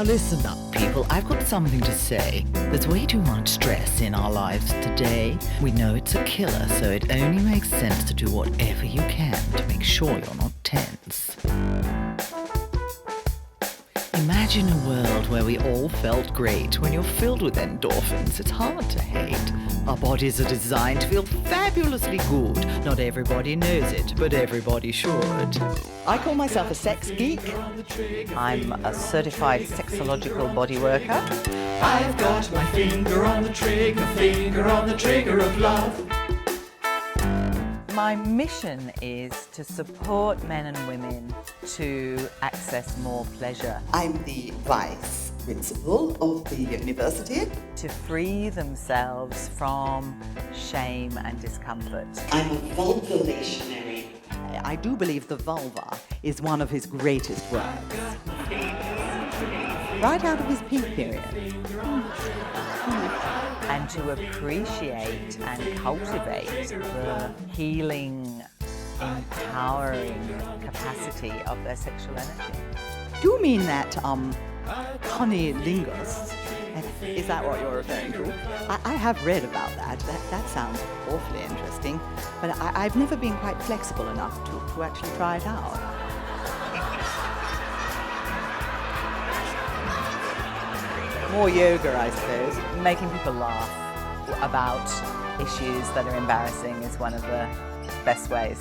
Listen up, people. I've got something to say. There's way too much stress in our lives today. We know it's a killer, so it only makes sense to do whatever you can to make sure you're not tense. Imagine a world where we all felt great. When you're filled with endorphins, it's hard to hate. Our bodies are designed to feel fabulously good. Not everybody knows it, but everybody should. I call myself a sex geek. I'm a certified sexological body worker. I've got my finger on the trigger of love. My mission is to support men and women to access more pleasure, I'm the vice principal of the university. to free themselves from shame and discomfort. I'm a vulvulationary. I do believe the vulva is one of his greatest works. Right out of his peak period. And to appreciate and cultivate the healing, empowering capacity of their sexual energy. Do you mean that, cunnilingus? Is that what you're referring to? I have read about that. That sounds awfully interesting, but I've never been quite flexible enough to actually try it out. More yoga, I suppose. Making people laugh about issues that are embarrassing is one of the best ways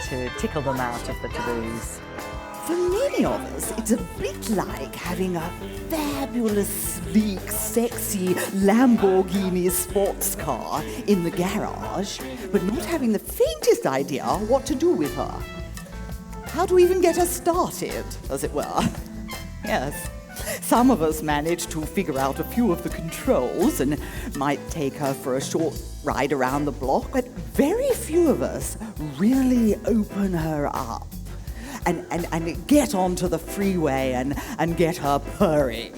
to tickle them out of the taboos. For many of us, it's a bit like having a fabulous, sleek, sexy Lamborghini sports car in the garage, but not having the faintest idea what to do with her. How to even get her started, as it were. Yes. Some of us manage to figure out a few of the controls and might take her for a short ride around the block, but very few of us really open her up and get onto the freeway and get her purring.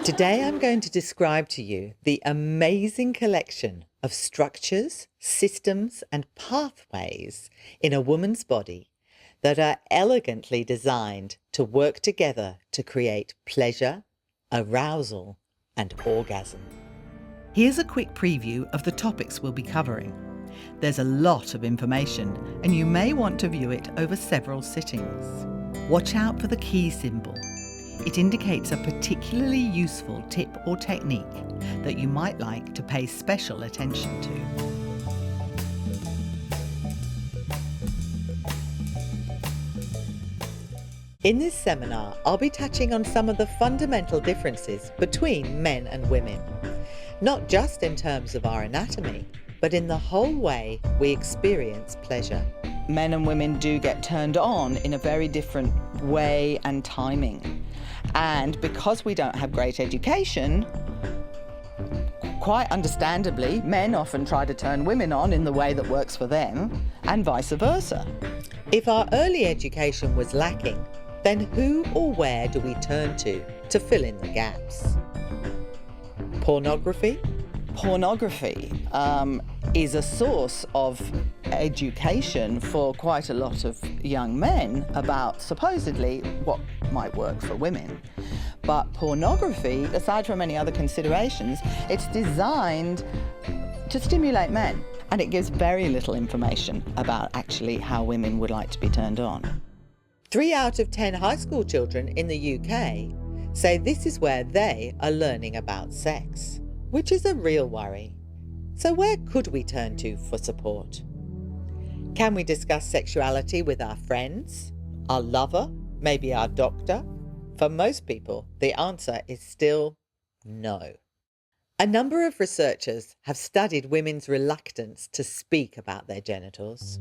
Today I'm going to describe to you the amazing collection of structures, systems and pathways in a woman's body that are elegantly designed to work together to create pleasure, arousal and orgasm. Here's a quick preview of the topics we'll be covering. There's a lot of information, and you may want to view it over several sittings. Watch out for the key symbol. It indicates a particularly useful tip or technique that you might like to pay special attention to. In this seminar, I'll be touching on some of the fundamental differences between men and women, not just in terms of our anatomy, but in the whole way we experience pleasure. Men and women do get turned on in a very different way and timing. And because we don't have great education, quite understandably, men often try to turn women on in the way that works for them, and vice versa. If our early education was lacking, then who or where do we turn to fill in the gaps? Pornography? Pornography is a source of education for quite a lot of young men about supposedly what might work for women. But pornography, aside from any other considerations, it's designed to stimulate men, and it gives very little information about actually how women would like to be turned on. 3 out of 10 high school children in the UK say this is where they are learning about sex, which is a real worry. So where could we turn to for support? Can we discuss sexuality with our friends, our lover, maybe our doctor? For most people, the answer is still no. A number of researchers have studied women's reluctance to speak about their genitals.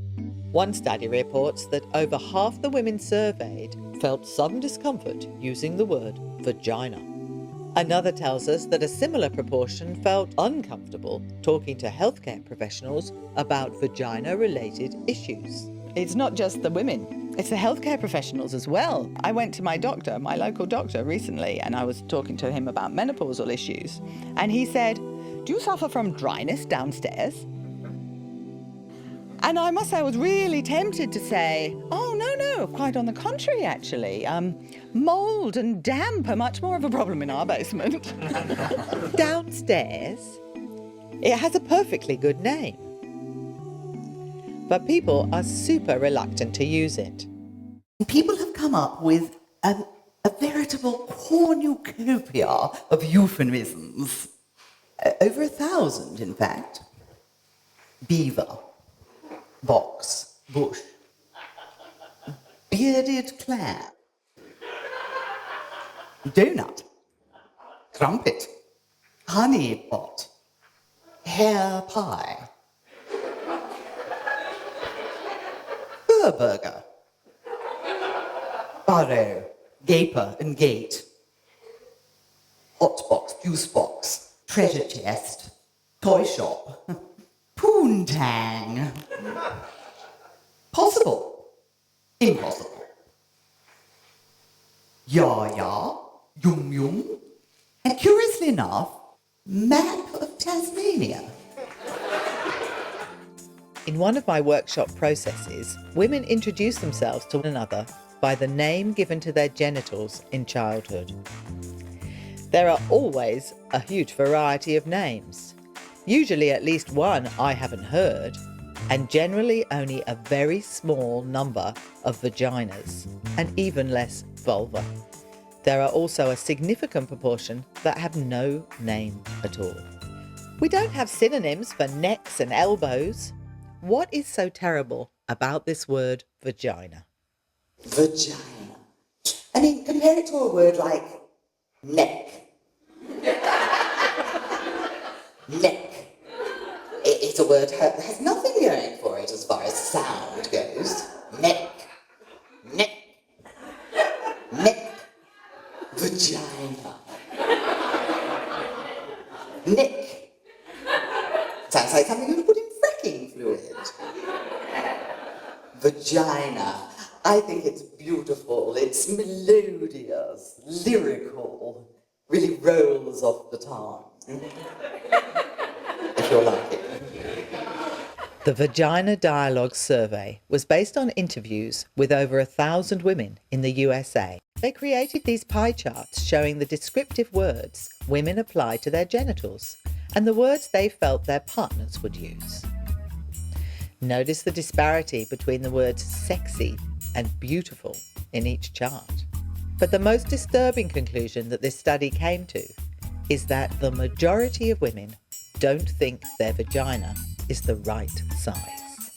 One study reports that over half the women surveyed felt some discomfort using the word vagina. Another tells us that a similar proportion felt uncomfortable talking to healthcare professionals about vagina-related issues. It's not just the women, it's the healthcare professionals as well. I went to my doctor, my local doctor recently, and I was talking to him about menopausal issues. And he said, "Do you suffer from dryness downstairs?" And I must say, I was really tempted to say, oh, no, quite on the contrary, actually. Mould and damp are much more of a problem in our basement. Downstairs, it has a perfectly good name. But people are super reluctant to use it. People have come up with a veritable cornucopia of euphemisms. Over 1,000, in fact. Beaver, box, bush, bearded clam, donut, crumpet, honey pot, hare pie, burger, burrow, gaper and gate, hot box, juice box, treasure chest, toy shop, poontang. Possible, impossible. Ya, yum yum, and curiously enough, map of Tasmania. In one of my workshop processes, women introduce themselves to one another by the name given to their genitals in childhood. There are always a huge variety of names, usually at least one I haven't heard, and generally only a very small number of vaginas, and even less vulva. There are also a significant proportion that have no name at all. We don't have synonyms for necks and elbows. What is so terrible about this word vagina? Vagina. I mean, compare it to a word like neck. Neck. It's a word that has nothing going for it as far as sound goes. Neck. Neck. Neck. Vagina. Neck. Sounds like something you would put in fracking fluid. Vagina. I think it's beautiful, it's melodious, lyrical, really rolls off the tongue. If you're like it. The Vagina Dialogue Survey was based on interviews with over 1,000 women in the USA. They created these pie charts showing the descriptive words women apply to their genitals and the words they felt their partners would use. Notice the disparity between the words sexy and beautiful in each chart. But the most disturbing conclusion that this study came to is that the majority of women don't think their vagina is the right size.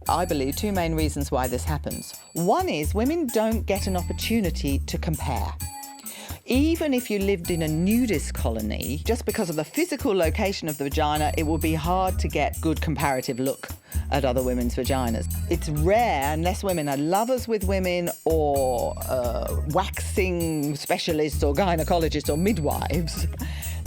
I believe two main reasons why this happens. One is women don't get an opportunity to compare. Even if you lived in a nudist colony, just because of the physical location of the vagina, it will be hard to get good comparative look at other women's vaginas. It's rare, unless women are lovers with women or waxing specialists or gynecologists or midwives,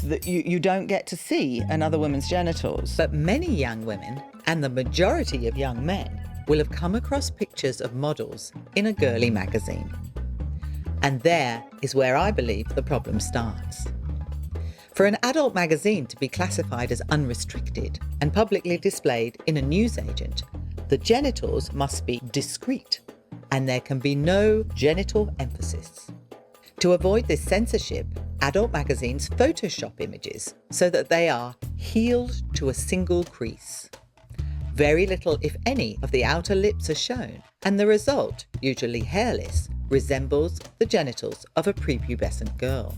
that you don't get to see another woman's genitals. But many young women, and the majority of young men, will have come across pictures of models in a girly magazine. And there is where I believe the problem starts. For an adult magazine to be classified as unrestricted and publicly displayed in a newsagent, the genitals must be discreet and there can be no genital emphasis. To avoid this censorship, adult magazines Photoshop images so that they are healed to a single crease. Very little, if any, of the outer lips are shown, and the result, usually hairless, resembles the genitals of a prepubescent girl.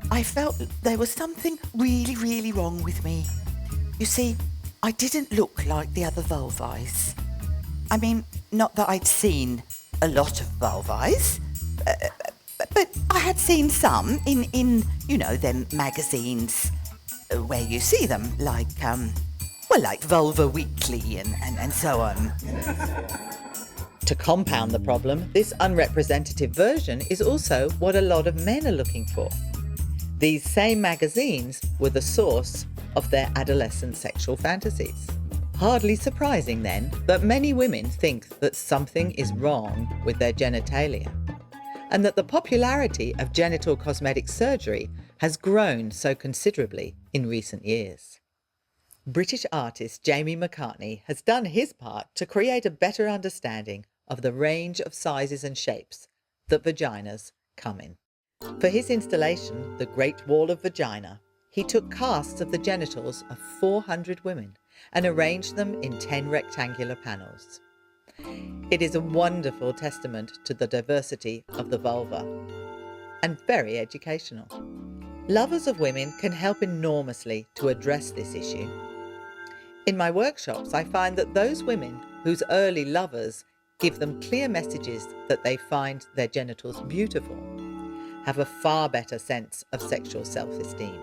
I felt there was something really, really wrong with me. You see, I didn't look like the other vulvas. I mean, not that I'd seen a lot of vulvas, but I had seen some in you know, them magazines where you see them, like Vulva Weekly and so on. To compound the problem, this unrepresentative version is also what a lot of men are looking for. These same magazines were the source of their adolescent sexual fantasies. Hardly surprising then that many women think that something is wrong with their genitalia, and that the popularity of genital cosmetic surgery has grown so considerably in recent years. British artist Jamie McCartney has done his part to create a better understanding of the range of sizes and shapes that vaginas come in. For his installation, The Great Wall of Vagina, he took casts of the genitals of 400 women and arranged them in 10 rectangular panels. It is a wonderful testament to the diversity of the vulva and very educational. Lovers of women can help enormously to address this issue. In my workshops, I find that those women whose early lovers give them clear messages that they find their genitals beautiful have a far better sense of sexual self-esteem.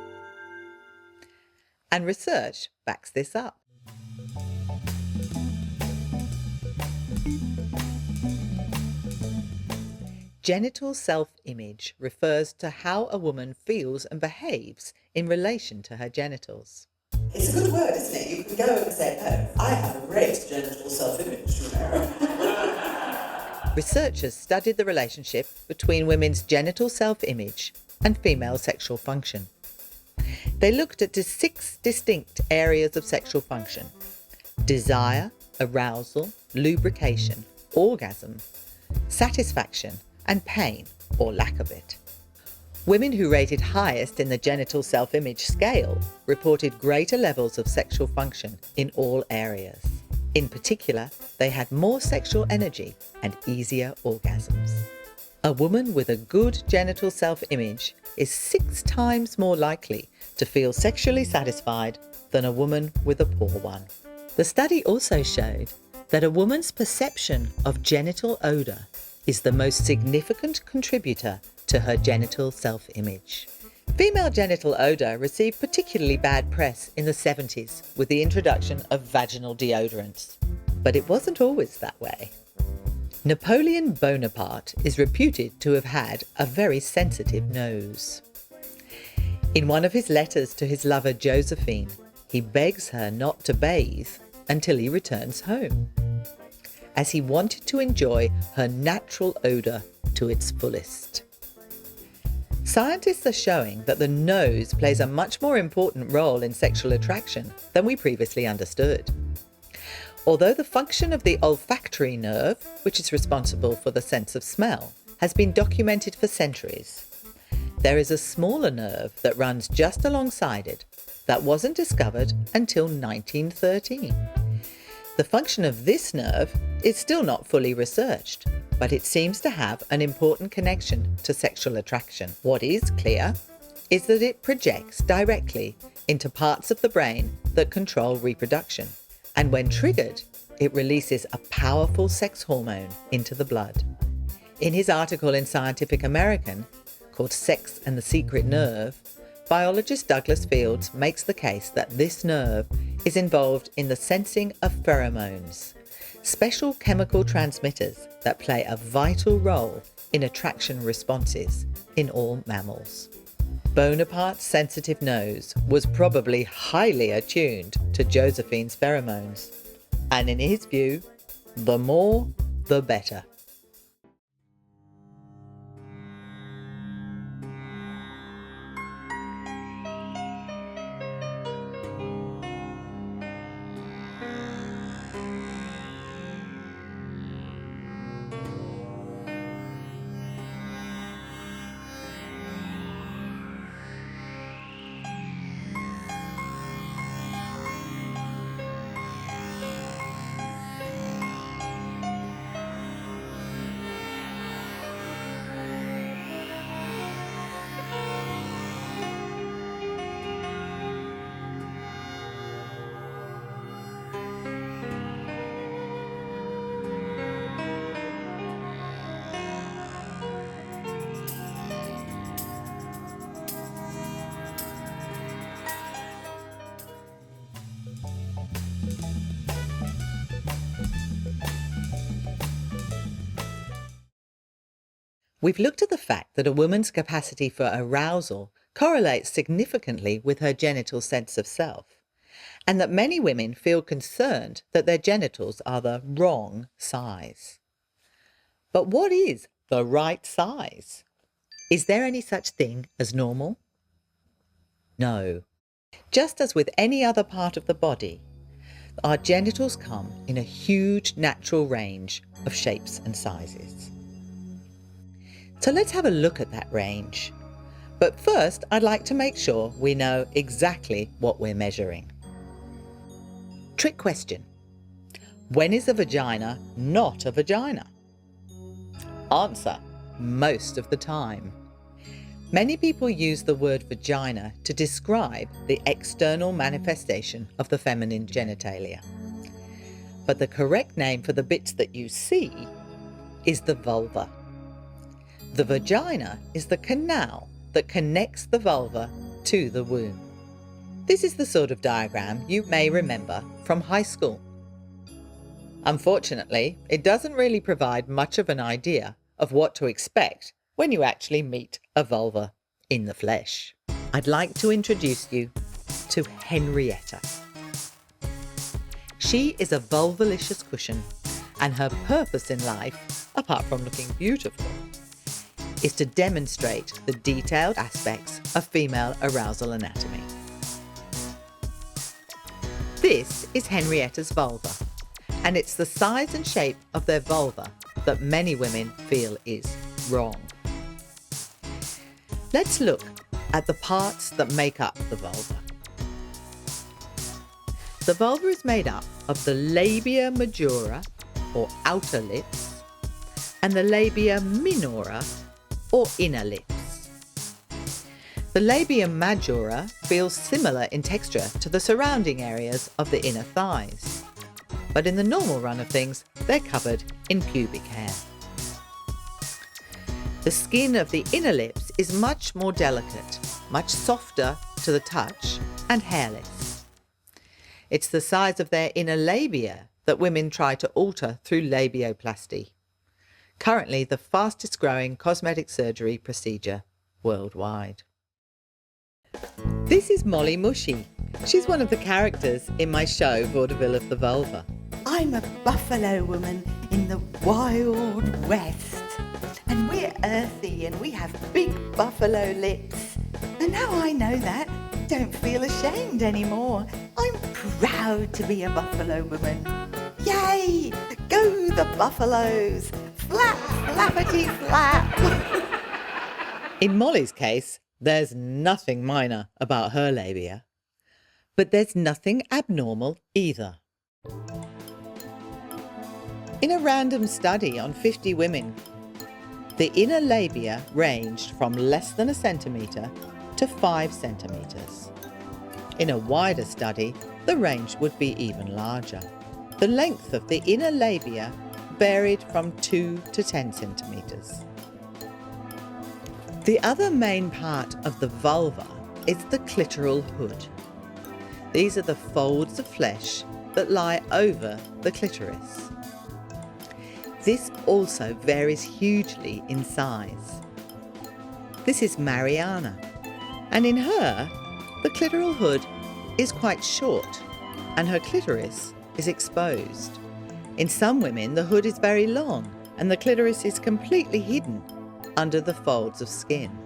And research backs this up. Genital self-image refers to how a woman feels and behaves in relation to her genitals. It's a good word, isn't it? You can go and say, oh, I have a great genital self-image, you know. Researchers studied the relationship between women's genital self-image and female sexual function. They looked at 6 distinct areas of sexual function: desire, arousal, lubrication, orgasm, satisfaction, and pain, or lack of it. Women who rated highest in the genital self-image scale reported greater levels of sexual function in all areas. In particular, they had more sexual energy and easier orgasms. A woman with a good genital self-image is 6 times more likely to feel sexually satisfied than a woman with a poor one. The study also showed that a woman's perception of genital odour is the most significant contributor to her genital self-image. Female genital odour received particularly bad press in the 70s with the introduction of vaginal deodorants. But it wasn't always that way. Napoleon Bonaparte is reputed to have had a very sensitive nose. In one of his letters to his lover Josephine, he begs her not to bathe until he returns home, as he wanted to enjoy her natural odour to its fullest. Scientists are showing that the nose plays a much more important role in sexual attraction than we previously understood. Although the function of the olfactory nerve, which is responsible for the sense of smell, has been documented for centuries, there is a smaller nerve that runs just alongside it that wasn't discovered until 1913. The function of this nerve is still not fully researched, but it seems to have an important connection to sexual attraction. What is clear is that it projects directly into parts of the brain that control reproduction, and when triggered, it releases a powerful sex hormone into the blood. In his article in Scientific American, called Sex and the Secret Nerve, biologist Douglas Fields makes the case that this nerve is involved in the sensing of pheromones, special chemical transmitters that play a vital role in attraction responses in all mammals. Bonaparte's sensitive nose was probably highly attuned to Josephine's pheromones, and in his view, the more, the better. We've looked at the fact that a woman's capacity for arousal correlates significantly with her genital sense of self, and that many women feel concerned that their genitals are the wrong size. But what is the right size? Is there any such thing as normal? No. Just as with any other part of the body, our genitals come in a huge natural range of shapes and sizes. So let's have a look at that range. But first, I'd like to make sure we know exactly what we're measuring. Trick question. When is a vagina not a vagina? Answer: most of the time. Many people use the word vagina to describe the external manifestation of the feminine genitalia. But the correct name for the bits that you see is the vulva. The vagina is the canal that connects the vulva to the womb. This is the sort of diagram you may remember from high school. Unfortunately, it doesn't really provide much of an idea of what to expect when you actually meet a vulva in the flesh. I'd like to introduce you to Henrietta. She is a vulvalicious cushion, and her purpose in life, apart from looking beautiful, is to demonstrate the detailed aspects of female arousal anatomy. This is Henrietta's vulva, and it's the size and shape of their vulva that many women feel is wrong. Let's look at the parts that make up the vulva. The vulva is made up of the labia majora, or outer lips, and the labia minora, or inner lips. The labia majora feels similar in texture to the surrounding areas of the inner thighs, but in the normal run of things, they're covered in pubic hair. The skin of the inner lips is much more delicate, much softer to the touch, and hairless. It's the size of their inner labia that women try to alter through labioplasty, currently the fastest growing cosmetic surgery procedure worldwide. This is Molly Mushy. She's one of the characters in my show Vaudeville of the Vulva. I'm a buffalo woman in the Wild West. And we're earthy and we have big buffalo lips. And now I know that, don't feel ashamed anymore. I'm proud to be a buffalo woman. Yay! Go the buffaloes! Flap, flappity flap! In Molly's case, there's nothing minor about her labia, but there's nothing abnormal either. In a random study on 50 women, the inner labia ranged from less than a centimetre to 5 centimetres. In a wider study, the range would be even larger. The length of the inner labia varied from 2 to 10 centimetres. The other main part of the vulva is the clitoral hood. These are the folds of flesh that lie over the clitoris. This also varies hugely in size. This is Mariana, and in her, the clitoral hood is quite short and her clitoris is exposed. In some women, the hood is very long and the clitoris is completely hidden under the folds of skin.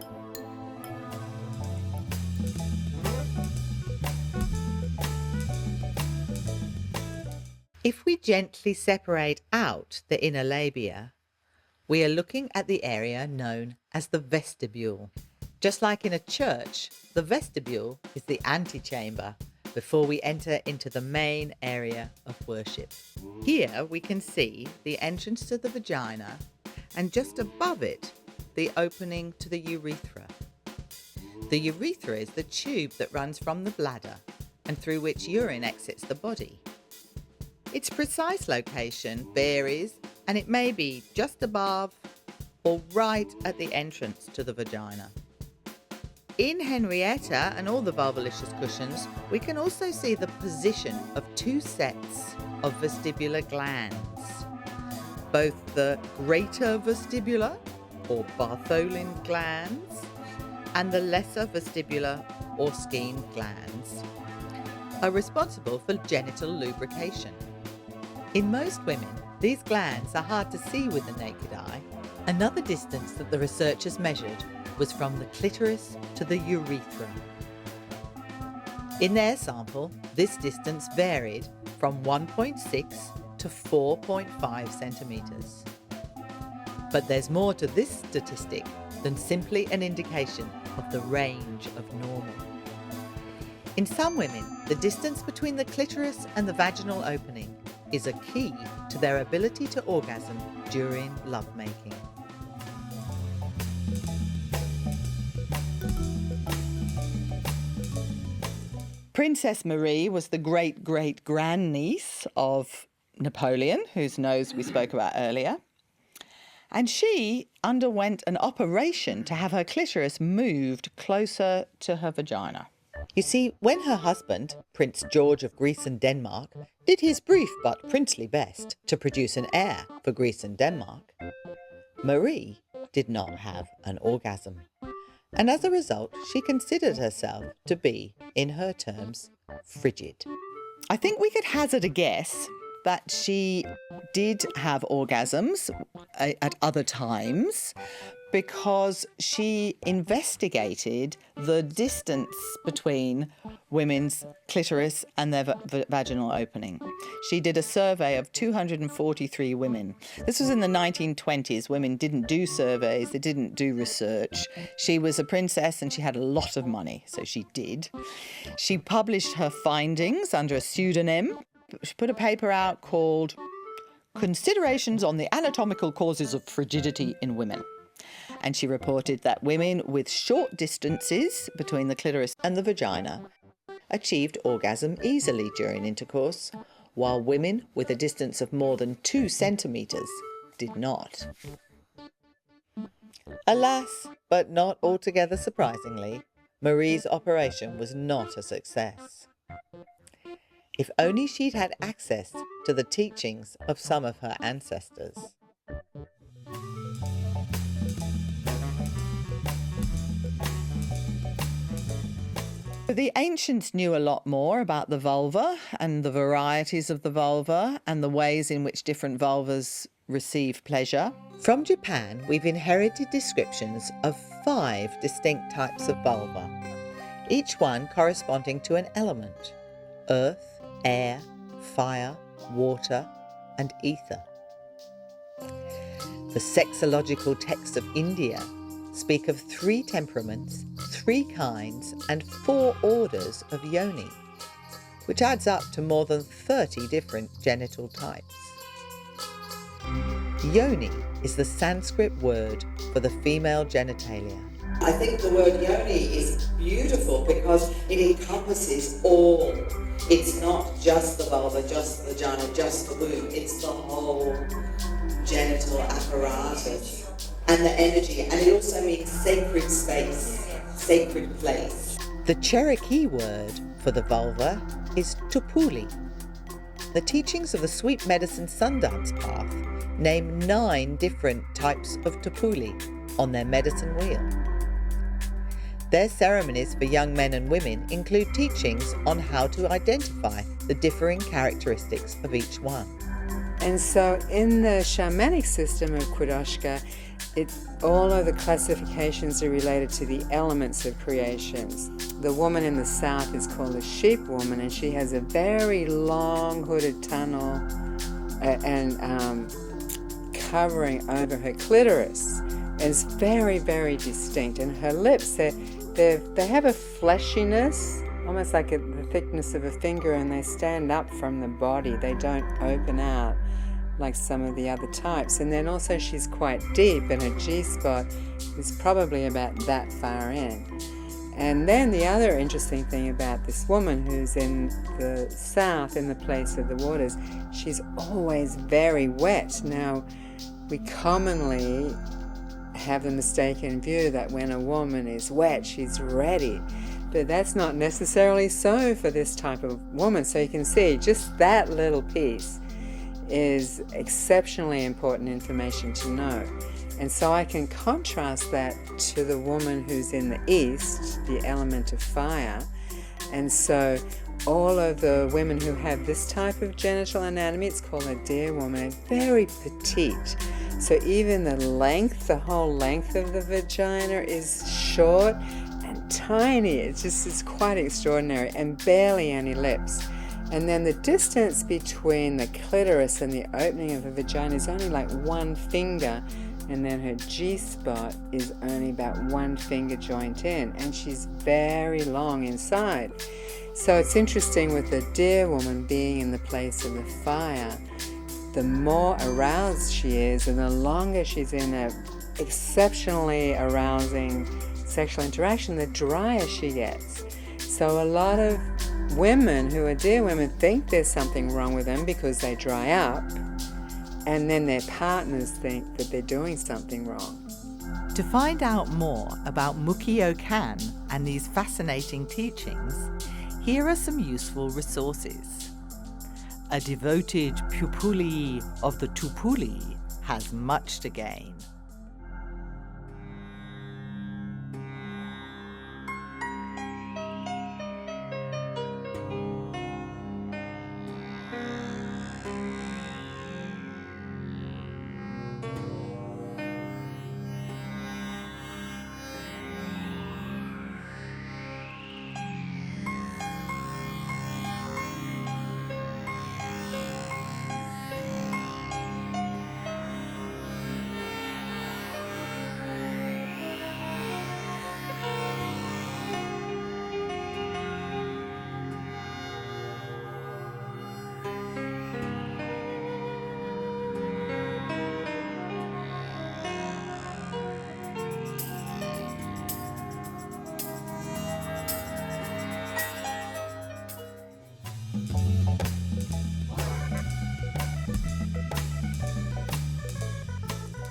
If we gently separate out the inner labia, we are looking at the area known as the vestibule. Just like in a church, the vestibule is the antechamber before we enter into the main area of worship. Here we can see the entrance to the vagina and just above it, the opening to the urethra. The urethra is the tube that runs from the bladder and through which urine exits the body. Its precise location varies and it may be just above or right at the entrance to the vagina. In Henrietta and all the vulvalicious cushions, we can also see the position of 2 sets of vestibular glands, both the greater vestibular or Bartholin glands and the lesser vestibular or Skene glands are responsible for genital lubrication. In most women, these glands are hard to see with the naked eye. Another distance that the researchers measured was from the clitoris to the urethra. In their sample, this distance varied from 1.6 to 4.5 centimetres. But there's more to this statistic than simply an indication of the range of normal. In some women, the distance between the clitoris and the vaginal opening is a key to their ability to orgasm during lovemaking. Princess Marie was the great-great-grandniece of Napoleon, whose nose we spoke about earlier. And she underwent an operation to have her clitoris moved closer to her vagina. You see, when her husband, Prince George of Greece and Denmark, did his brief but princely best to produce an heir for Greece and Denmark, Marie did not have an orgasm. And as a result, she considered herself to be, in her terms, frigid. I think we could hazard a guess that she did have orgasms at other times because she investigated the distance between women's clitoris and their vaginal opening. She did a survey of 243 women. This was in the 1920s. Women didn't do surveys, they didn't do research. She was a princess and she had a lot of money, so she did. She published her findings under a pseudonym. She put a paper out called Considerations on the Anatomical Causes of Frigidity in Women. And she reported that women with short distances between the clitoris and the vagina achieved orgasm easily during intercourse, while women with a distance of more than 2 centimetres did not. Alas, but not altogether surprisingly, Marie's operation was not a success. If only she'd had access to the teachings of some of her ancestors. The ancients knew a lot more about the vulva and the varieties of the vulva and the ways in which different vulvas receive pleasure. From Japan, we've inherited descriptions of 5 distinct types of vulva, each one corresponding to an element: earth, air, fire, water, and ether. The sexological texts of India speak of 3 temperaments, 3 kinds, and 4 orders of yoni, which adds up to more than 30 different genital types. Yoni is the Sanskrit word for the female genitalia. I think the word yoni is beautiful because it encompasses all. It's not just the vulva, just the vagina, just the womb. It's the whole genital apparatus and the energy. And it also means sacred space, sacred place. The Cherokee word for the vulva is tupuli. The teachings of the Sweet Medicine Sundance Path name 9 different types of tupuli on their medicine wheel. Their ceremonies for young men and women include teachings on how to identify the differing characteristics of each one. And so in the shamanic system of Kudoshka, all of the classifications are related to the elements of creations. The woman in the south is called a sheep woman, and she has a very long hooded tunnel and covering over her clitoris. It's very, very distinct. And her lips, they have a fleshiness, almost like the thickness of a finger, and they stand up from the body. They don't open out like some of the other types. And then also she's quite deep, and her G-spot is probably about that far in. And then the other interesting thing about this woman who's in the south, in the place of the waters, she's always very wet. Now, we commonly have the mistaken view that when a woman is wet, she's ready. But that's not necessarily so for this type of woman. So you can see just that little piece is exceptionally important information to know. And so I can contrast that to the woman who's in the east, the element of fire. And so all of the women who have this type of genital anatomy, it's called a deer woman, are very petite. So even the length, the whole length of the vagina is short and tiny. It's quite extraordinary, and barely any lips. And then the distance between the clitoris and the opening of the vagina is only like 1 finger, and then her G-spot is only about 1 finger joint in, and she's very long inside. So it's interesting with the deer woman being in the place of the fire, the more aroused she is and the longer she's in a exceptionally arousing sexual interaction, the drier she gets. So a lot of women who are deer women think there's something wrong with them because they dry up, and then their partners think that they're doing something wrong. To find out more about Mukio Kan and these fascinating teachings, here are some useful resources. A devoted pupuli of the Tupuli has much to gain.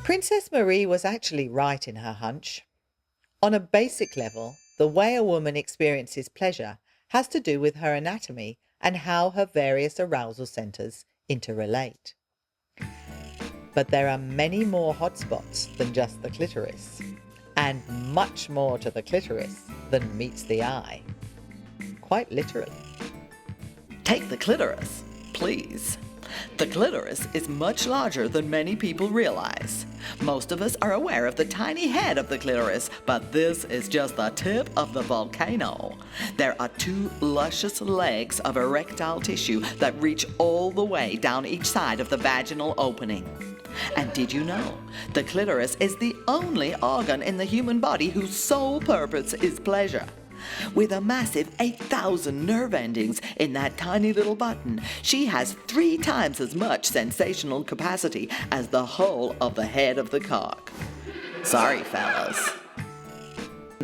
Princess Marie was actually right in her hunch. On a basic level, the way a woman experiences pleasure has to do with her anatomy and how her various arousal centers interrelate. But there are many more hotspots than just the clitoris, and much more to the clitoris than meets the eye. Quite literally. Take the clitoris, please. The clitoris is much larger than many people realize. Most of us are aware of the tiny head of the clitoris, but this is just the tip of the volcano. There are 2 luscious legs of erectile tissue that reach all the way down each side of the vaginal opening. And did you know, the clitoris is the only organ in the human body whose sole purpose is pleasure. With a massive 8,000 nerve endings in that tiny little button, she has 3 times as much sensational capacity as the whole of the head of the cock. Sorry, fellas.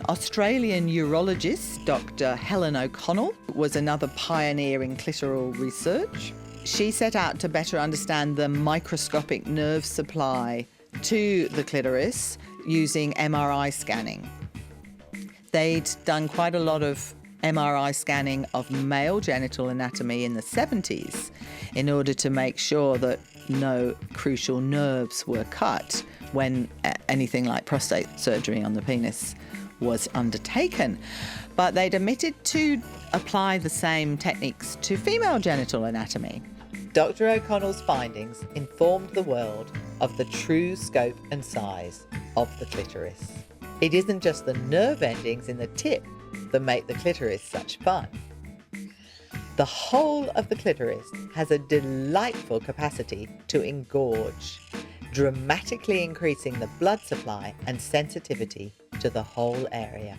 Australian urologist Dr. Helen O'Connell was another pioneer in clitoral research. She set out to better understand the microscopic nerve supply to the clitoris using MRI scanning. They'd done quite a lot of MRI scanning of male genital anatomy in the 70s in order to make sure that no crucial nerves were cut when anything like prostate surgery on the penis was undertaken. But they'd omitted to apply the same techniques to female genital anatomy. Dr. O'Connell's findings informed the world of the true scope and size of the clitoris. It isn't just the nerve endings in the tip that make the clitoris such fun. The whole of the clitoris has a delightful capacity to engorge, dramatically increasing the blood supply and sensitivity to the whole area.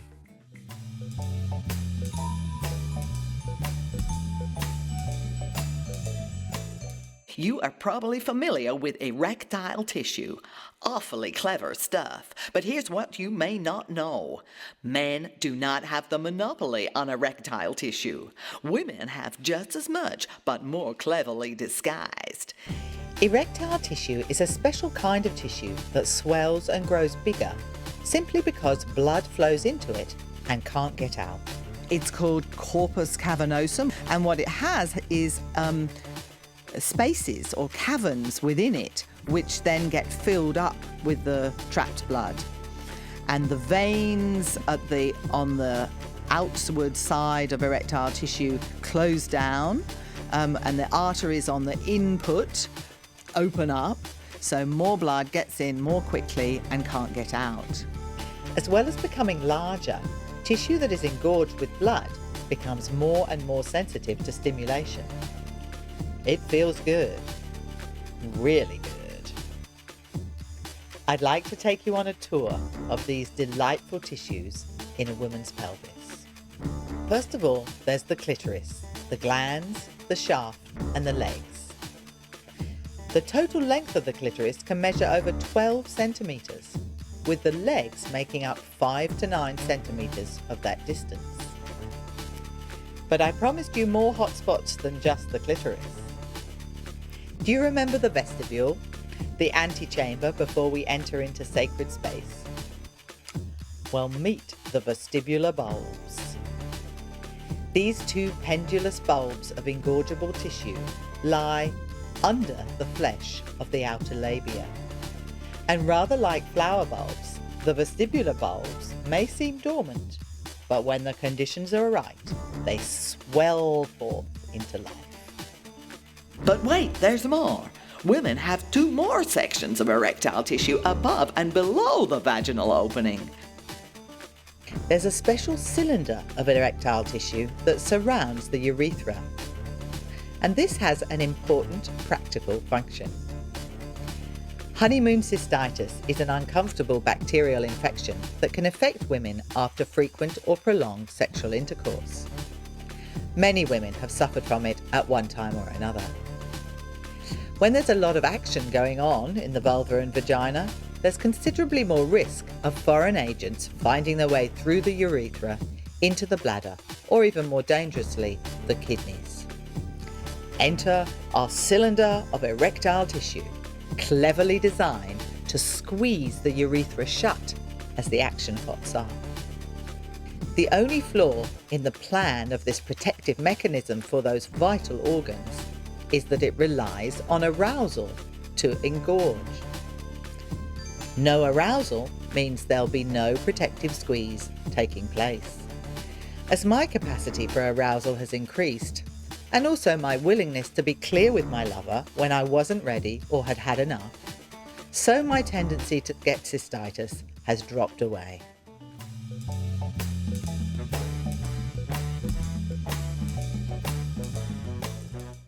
You are probably familiar with erectile tissue. Awfully clever stuff. But here's what you may not know. Men do not have the monopoly on erectile tissue. Women have just as much, but more cleverly disguised. Erectile tissue is a special kind of tissue that swells and grows bigger simply because blood flows into it and can't get out. It's called corpus cavernosum, and what it has is spaces or caverns within it which then get filled up with the trapped blood, and the veins on the outward side of erectile tissue close down, and the arteries on the input open up, so more blood gets in more quickly and can't get out. As well as becoming larger, Tissue that is engorged with blood becomes more and more sensitive to stimulation. It feels good, really good. I'd like to take you on a tour of these delightful tissues in a woman's pelvis. First of all, there's the clitoris, the glands, the shaft, and the legs. The total length of the clitoris can measure over 12 centimetres, with the legs making up 5 to 9 centimetres of that distance. But I promised you more hot spots than just the clitoris. Do you remember the vestibule, the antechamber before we enter into sacred space? Well, meet the vestibular bulbs. These two pendulous bulbs of engorgeable tissue lie under the flesh of the outer labia. And rather like flower bulbs, the vestibular bulbs may seem dormant, but when the conditions are right, they swell forth into life. But wait, there's more. Women have 2 more sections of erectile tissue above and below the vaginal opening. There's a special cylinder of erectile tissue that surrounds the urethra. And this has an important practical function. Honeymoon cystitis is an uncomfortable bacterial infection that can affect women after frequent or prolonged sexual intercourse. Many women have suffered from it at one time or another. When there's a lot of action going on in the vulva and vagina, there's considerably more risk of foreign agents finding their way through the urethra into the bladder, or even more dangerously, the kidneys. Enter our cylinder of erectile tissue, cleverly designed to squeeze the urethra shut as the action pops up. The only flaw in the plan of this protective mechanism for those vital organs is that it relies on arousal to engorge. No arousal means there'll be no protective squeeze taking place. As my capacity for arousal has increased, and also my willingness to be clear with my lover when I wasn't ready or had had enough, so my tendency to get cystitis has dropped away.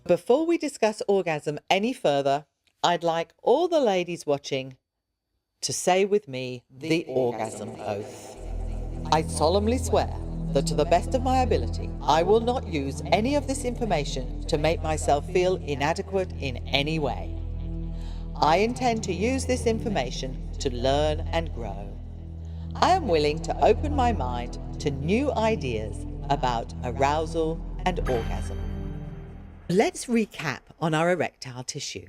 Before we discuss orgasm any further, I'd like all the ladies watching to say with me the orgasm oath. I solemnly swear that to the best of my ability, I will not use any of this information to make myself feel inadequate in any way. I intend to use this information to learn and grow. I am willing to open my mind to new ideas about arousal and orgasm. Let's recap on our erectile tissue.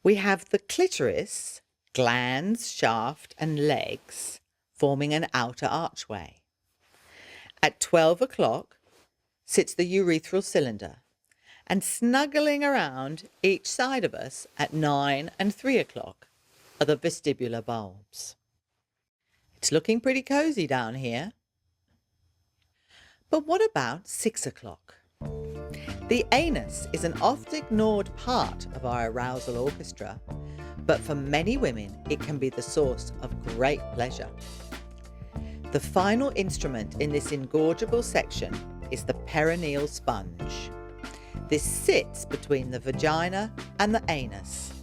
We have the clitoris, glands, shaft, and legs forming an outer archway. At 12 o'clock sits the urethral cylinder, and snuggling around each side of us at 9 and 3 o'clock are the vestibular bulbs. It's looking pretty cozy down here. But what about 6 o'clock? The anus is an oft-ignored part of our arousal orchestra, but for many women it can be the source of great pleasure. The final instrument in this engorgeable section is the perineal sponge. This sits between the vagina and the anus,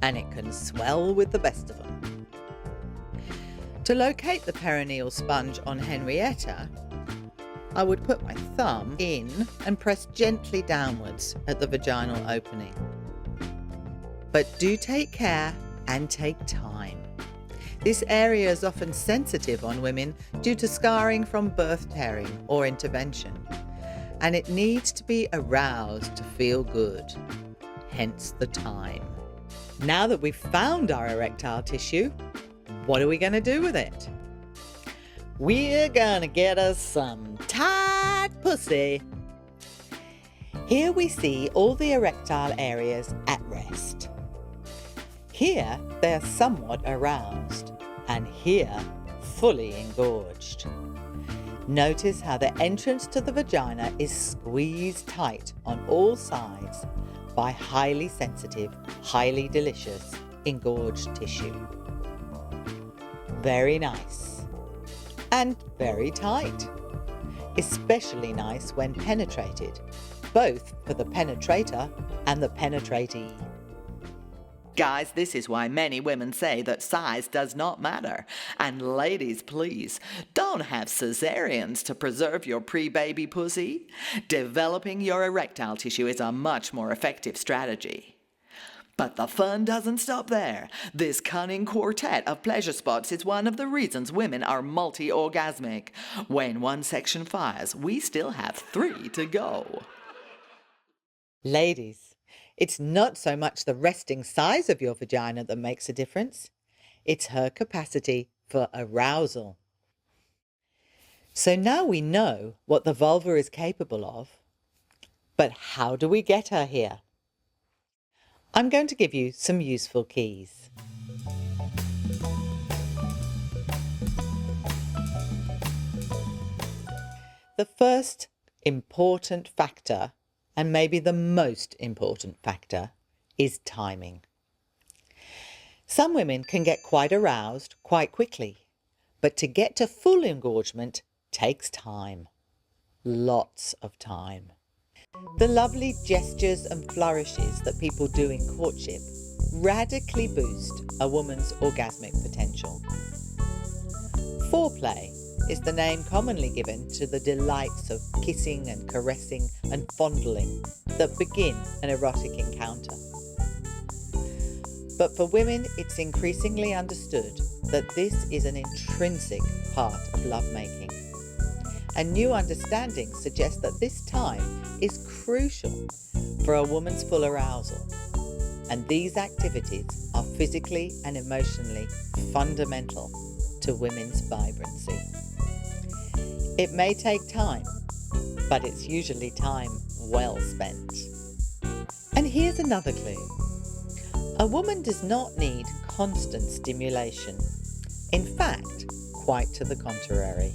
and it can swell with the best of them. To locate the perineal sponge on Henrietta, I would put my thumb in and press gently downwards at the vaginal opening. But do take care and take time. This area is often sensitive on women due to scarring from birth tearing or intervention, and it needs to be aroused to feel good, hence the time. Now that we've found our erectile tissue, what are we going to do with it? We're going to get us some tight pussy. Here we see all the erectile areas at rest. Here they're somewhat aroused, and here fully engorged. Notice how the entrance to the vagina is squeezed tight on all sides by highly sensitive, highly delicious, engorged tissue. Very nice. and very tight. Especially nice when penetrated, both for the penetrator and the penetratee. Guys, this is why many women say that size does not matter. And ladies, please, don't have cesareans to preserve your pre-baby pussy. Developing your erectile tissue is a much more effective strategy. But the fun doesn't stop there. This cunning quartet of pleasure spots is one of the reasons women are multi-orgasmic. When one section fires, we still have 3 to go. Ladies, it's not so much the resting size of your vagina that makes a difference. It's her capacity for arousal. So now we know what the vulva is capable of. But how do we get her here? I'm going to give you some useful keys. The first important factor, and maybe the most important factor, is timing. Some women can get quite aroused quite quickly, but to get to full engorgement takes time. Lots of time. The lovely gestures and flourishes that people do in courtship radically boost a woman's orgasmic potential. Foreplay is the name commonly given to the delights of kissing and caressing and fondling that begin an erotic encounter. But for women, it's increasingly understood that this is an intrinsic part of lovemaking. A new understanding suggests that this time is crucial for a woman's full arousal, and these activities are physically and emotionally fundamental to women's vibrancy. It may take time, but it's usually time well spent. And here's another clue. A woman does not need constant stimulation. In fact, quite to the contrary.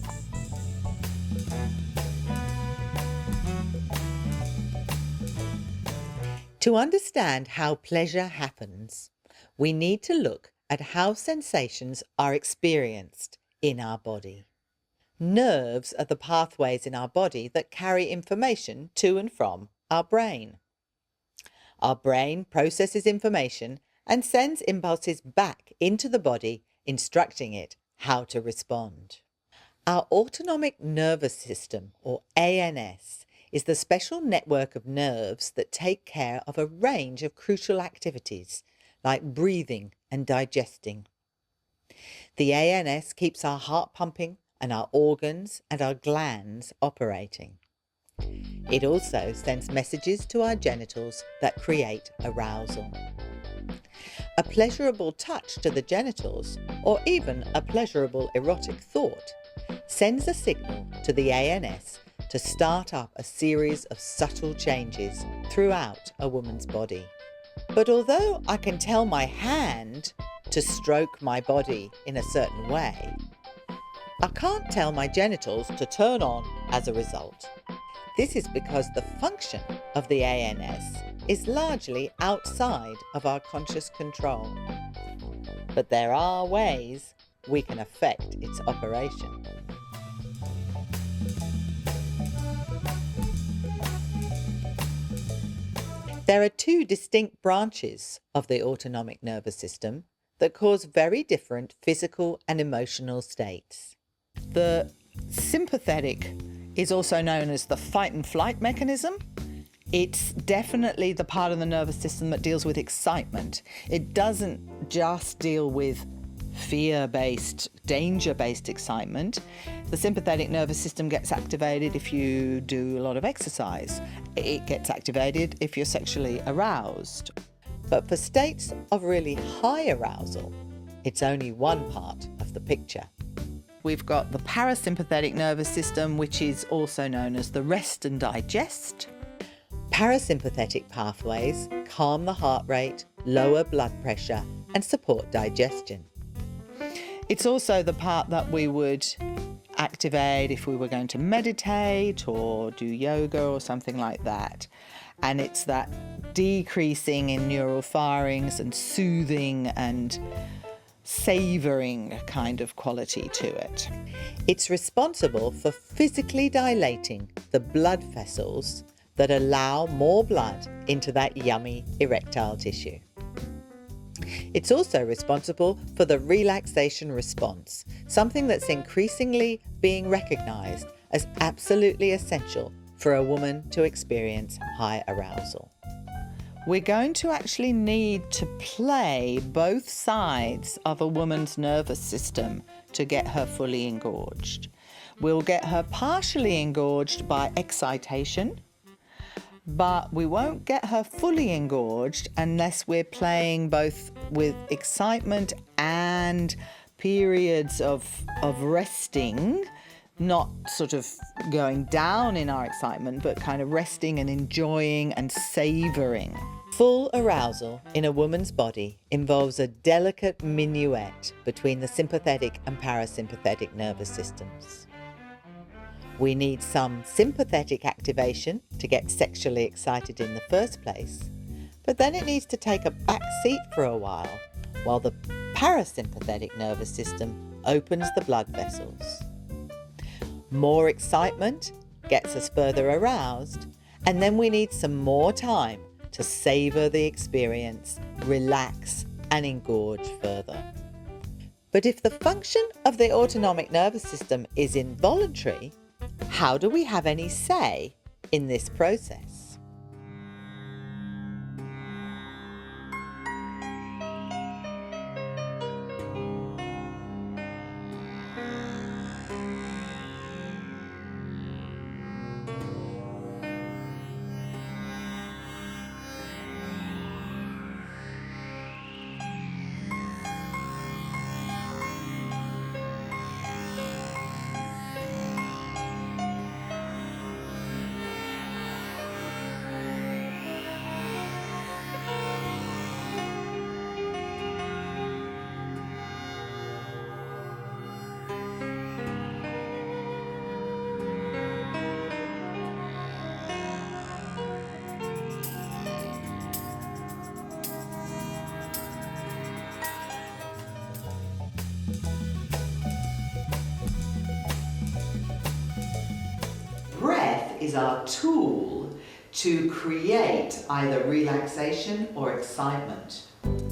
To understand how pleasure happens, we need to look at how sensations are experienced in our body. Nerves are the pathways in our body that carry information to and from our brain. Our brain processes information and sends impulses back into the body, instructing it how to respond. Our autonomic nervous system, or ANS, is the special network of nerves that take care of a range of crucial activities like breathing and digesting. The ANS keeps our heart pumping and our organs and our glands operating. It also sends messages to our genitals that create arousal. A pleasurable touch to the genitals, or even a pleasurable erotic thought, sends a signal to the ANS to start up a series of subtle changes throughout a woman's body. But although I can tell my hand to stroke my body in a certain way, I can't tell my genitals to turn on as a result. This is because the function of the ANS is largely outside of our conscious control. But there are ways we can affect its operation. There are 2 distinct branches of the autonomic nervous system that cause very different physical and emotional states. The sympathetic is also known as the fight and flight mechanism. It's definitely the part of the nervous system that deals with excitement. It doesn't just deal with fear-based, danger-based excitement. The sympathetic nervous system gets activated if you do a lot of exercise. It gets activated if you're sexually aroused. But for states of really high arousal, it's only one part of the picture. We've got the parasympathetic nervous system, which is also known as the rest and digest. Parasympathetic pathways calm the heart rate, lower blood pressure, and support digestion. It's also the part that we would activate if we were going to meditate or do yoga or something like that. And it's that decreasing in neural firings and soothing and savouring kind of quality to it. It's responsible for physically dilating the blood vessels that allow more blood into that yummy erectile tissue. It's also responsible for the relaxation response, something that's increasingly being recognised as absolutely essential for a woman to experience high arousal. We're going to actually need to play both sides of a woman's nervous system to get her fully engorged. We'll get her partially engorged by excitation, but we won't get her fully engorged unless we're playing both with excitement and periods of resting, not sort of going down in our excitement, but kind of resting and enjoying and savouring. Full arousal in a woman's body involves a delicate minuet between the sympathetic and parasympathetic nervous systems. We need some sympathetic activation to get sexually excited in the first place, but then it needs to take a back seat for a while the parasympathetic nervous system opens the blood vessels. More excitement gets us further aroused, and then we need some more time to savour the experience, relax, and engorge further. But if the function of the autonomic nervous system is involuntary, how do we have any say in this process? Breath is our tool to create either relaxation or excitement.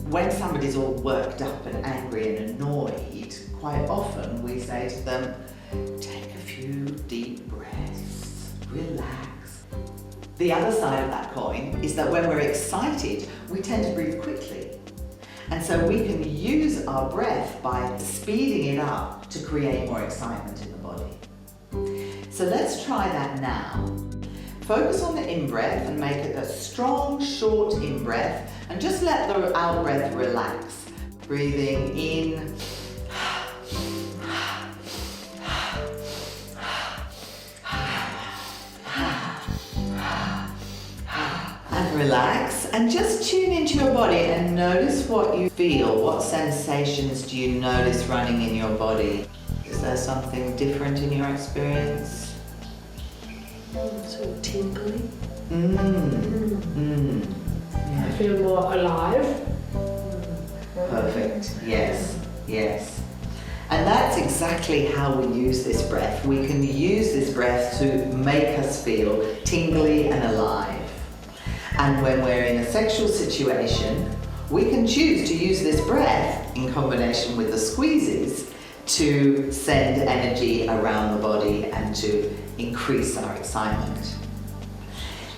When somebody's all worked up and angry and annoyed, quite often we say to them, take a few deep breaths, relax. The other side of that coin is that when we're excited, we tend to breathe quickly. And so we can use our breath by speeding it up to create more excitement in the body. So let's try that now. Focus on the in-breath and make it a strong, short in-breath, and just let the out-breath relax. Breathing in, and relax, and just tune into your body and notice what you feel. What sensations do you notice running in your body? Is there something different in your experience? Sort of tingly. Yeah. I feel more alive. Perfect. Yes, yes. And that's exactly how we use this breath. We can use this breath to make us feel tingly and alive. And when we're in a sexual situation, we can choose to use this breath in combination with the squeezes to send energy around the body and to increase our excitement.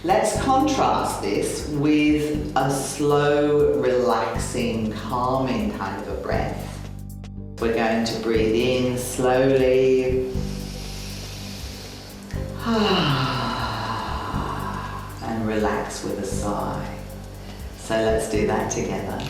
Let's contrast this with a slow, relaxing, calming kind of a breath. We're going to breathe in slowly and relax with a sigh. So let's do that together.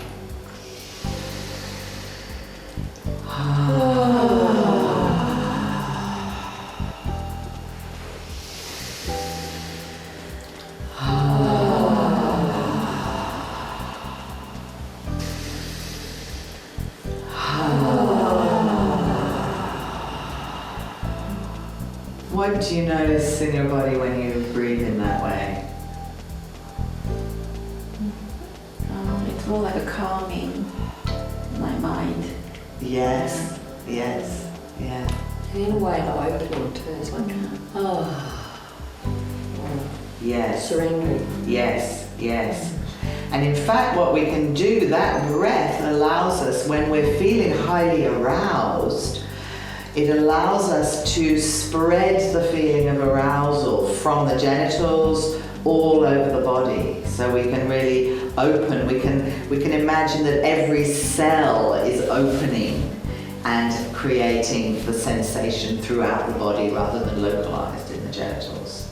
What do you notice in your body when you breathe in that way? It's more like a calming my mind. Yes, yes, yeah. And in a way, I open on too. It's like, Yes. surrendering. Yes, yes. And in fact, what we can do, that breath allows us, when we're feeling highly aroused, it allows us to spread the feeling of arousal from the genitals all over the body. So we can really open, we can imagine that every cell is opening and creating the sensation throughout the body rather than localized in the genitals.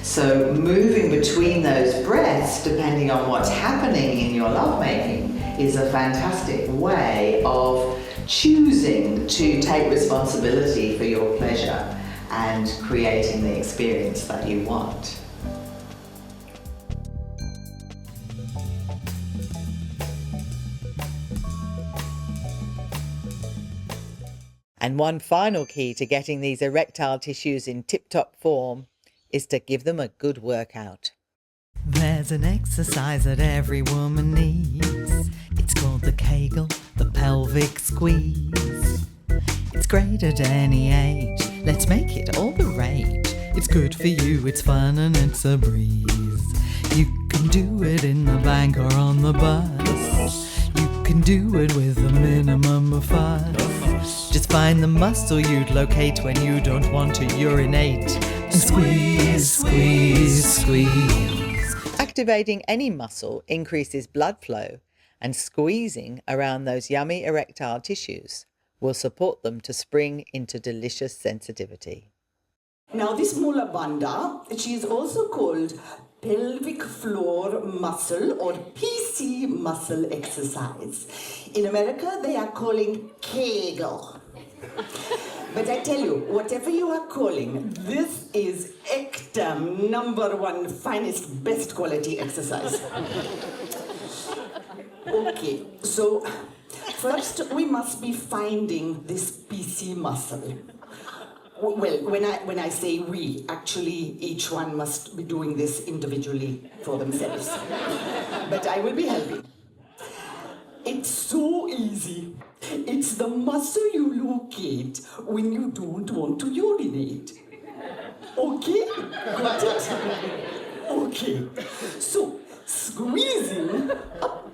So moving between those breaths, depending on what's happening in your lovemaking, is a fantastic way of choosing to take responsibility for your pleasure and creating the experience that you want. And one final key to getting these erectile tissues in tip-top form is to give them a good workout. There's an exercise that every woman needs. It's called the Kegel, the pelvic squeeze. It's great at any age. Let's make it all the rage. It's good for you, it's fun and it's a breeze. You can do it in the bank or on the bus. You can do it with a minimum of fuss. Just find the muscle you'd locate when you don't want to urinate. And squeeze, squeeze, squeeze. Activating any muscle increases blood flow, and squeezing around those yummy erectile tissues will support them to spring into delicious sensitivity. Now this Mula Bandha, she is also called pelvic floor muscle or PC muscle exercise. In America, they are calling Kegel. But I tell you, whatever you are calling, this is ectum #1 finest, best quality exercise. Okay, so first we must be finding this PC muscle. Well, when I say we, actually each one must be doing this individually for themselves. But I will be helping. It's so easy. It's the muscle you locate when you don't want to urinate. Okay? Got it? Okay. So, squeezing up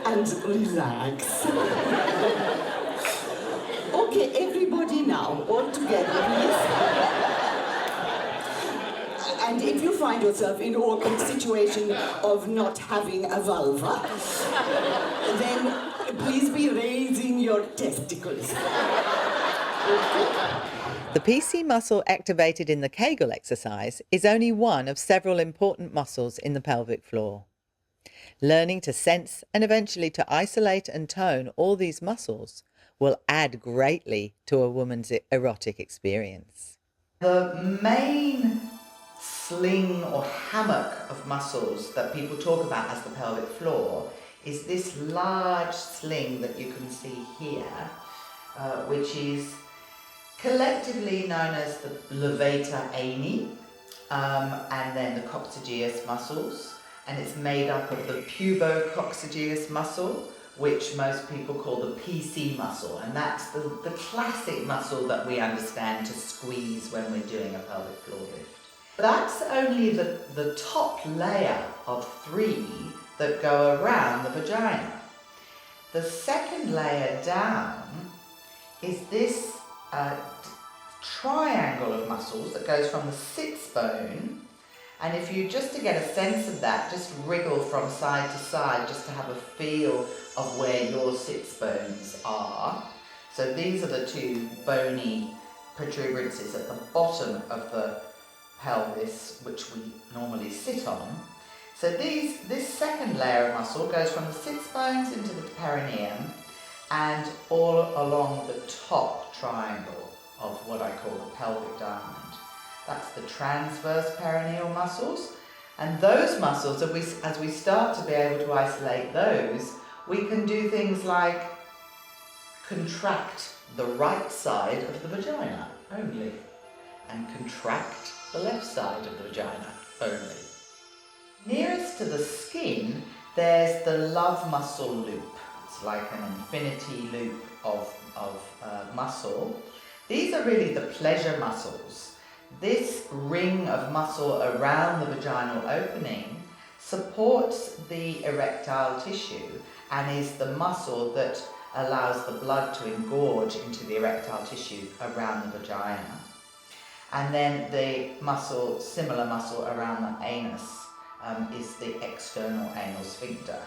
and relax. Okay, everybody now, all together, please. And if you find yourself in an awkward situation of not having a vulva, then please be raising your testicles. The PC muscle activated in the Kegel exercise is only one of several important muscles in the pelvic floor. Learning to sense and eventually to isolate and tone all these muscles will add greatly to a woman's erotic experience. The main sling or hammock of muscles that people talk about as the pelvic floor is this large sling that you can see here, which is collectively known as the levator ani, and then the coccygeus muscles, and it's made up of the pubococcygeus muscle, which most people call the PC muscle, and that's the classic muscle that we understand to squeeze when we're doing a pelvic floor lift. That's only the top layer of 3 that go around the vagina. The second layer down is this triangle of muscles that goes from the sits bone, and if you, just to get a sense of that, just wriggle from side to side just to have a feel of where your sits bones are. So these are the 2 bony protuberances at the bottom of the pelvis, which we normally sit on. So this second layer of muscle goes from the sits bones into the perineum and all along the top triangle of what I call the pelvic diamond. That's the transverse perineal muscles, and those muscles, as we start to be able to isolate those, we can do things like contract the right side of the vagina only. and contract the left side of the vagina only. Nearest to the skin, there's the love muscle loop. It's like an infinity loop of muscle. These are really the pleasure muscles. This ring of muscle around the vaginal opening supports the erectile tissue and is the muscle that allows the blood to engorge into the erectile tissue around the vagina. And then the muscle, similar muscle around the anus, is the external anal sphincter.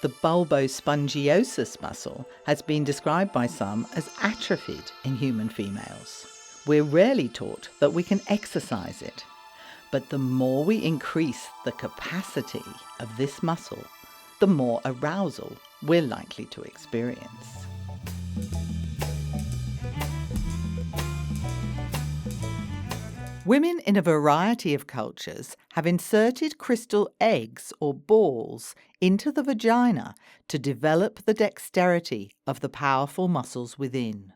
The bulbospongiosus muscle has been described by some as atrophied in human females. We're rarely taught that we can exercise it, but the more we increase the capacity of this muscle, the more arousal we're likely to experience. Women in a variety of cultures have inserted crystal eggs or balls into the vagina to develop the dexterity of the powerful muscles within.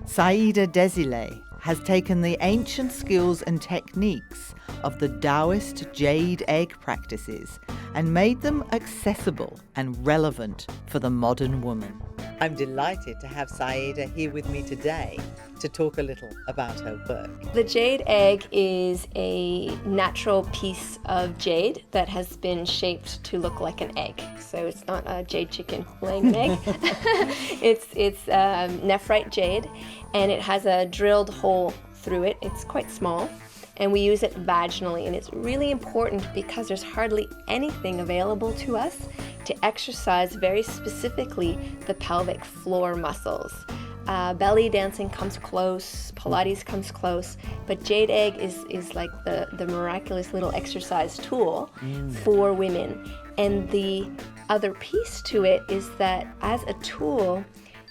Saida Desilets has taken the ancient skills and techniques of the Taoist jade egg practices and made them accessible and relevant for the modern woman. I'm delighted to have Saida here with me today to talk a little about her work. The jade egg is a natural piece of jade that has been shaped to look like an egg. So it's not a jade chicken laying an egg. It's nephrite jade, and it has a drilled hole through it. It's quite small, and we use it vaginally, and it's really important because there's hardly anything available to us to exercise very specifically the pelvic floor muscles. Belly dancing comes close, Pilates comes close, but jade egg is like the miraculous little exercise tool for women. And the other piece to it is that as a tool,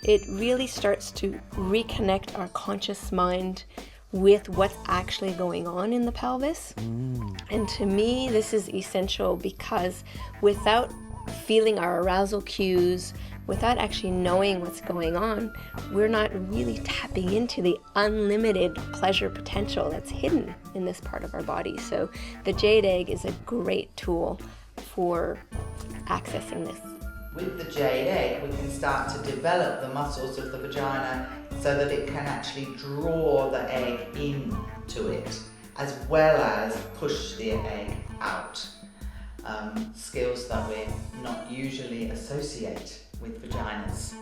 it really starts to reconnect our conscious mind with what's actually going on in the pelvis. And to me, this is essential because without feeling our arousal cues, without actually knowing what's going on, we're not really tapping into the unlimited pleasure potential that's hidden in this part of our body. So the jade egg is a great tool for accessing this. With the jade egg, we can start to develop the muscles of the vagina so that it can actually draw the egg into it, as well as push the egg out. Skills that we not usually associate with vaginas.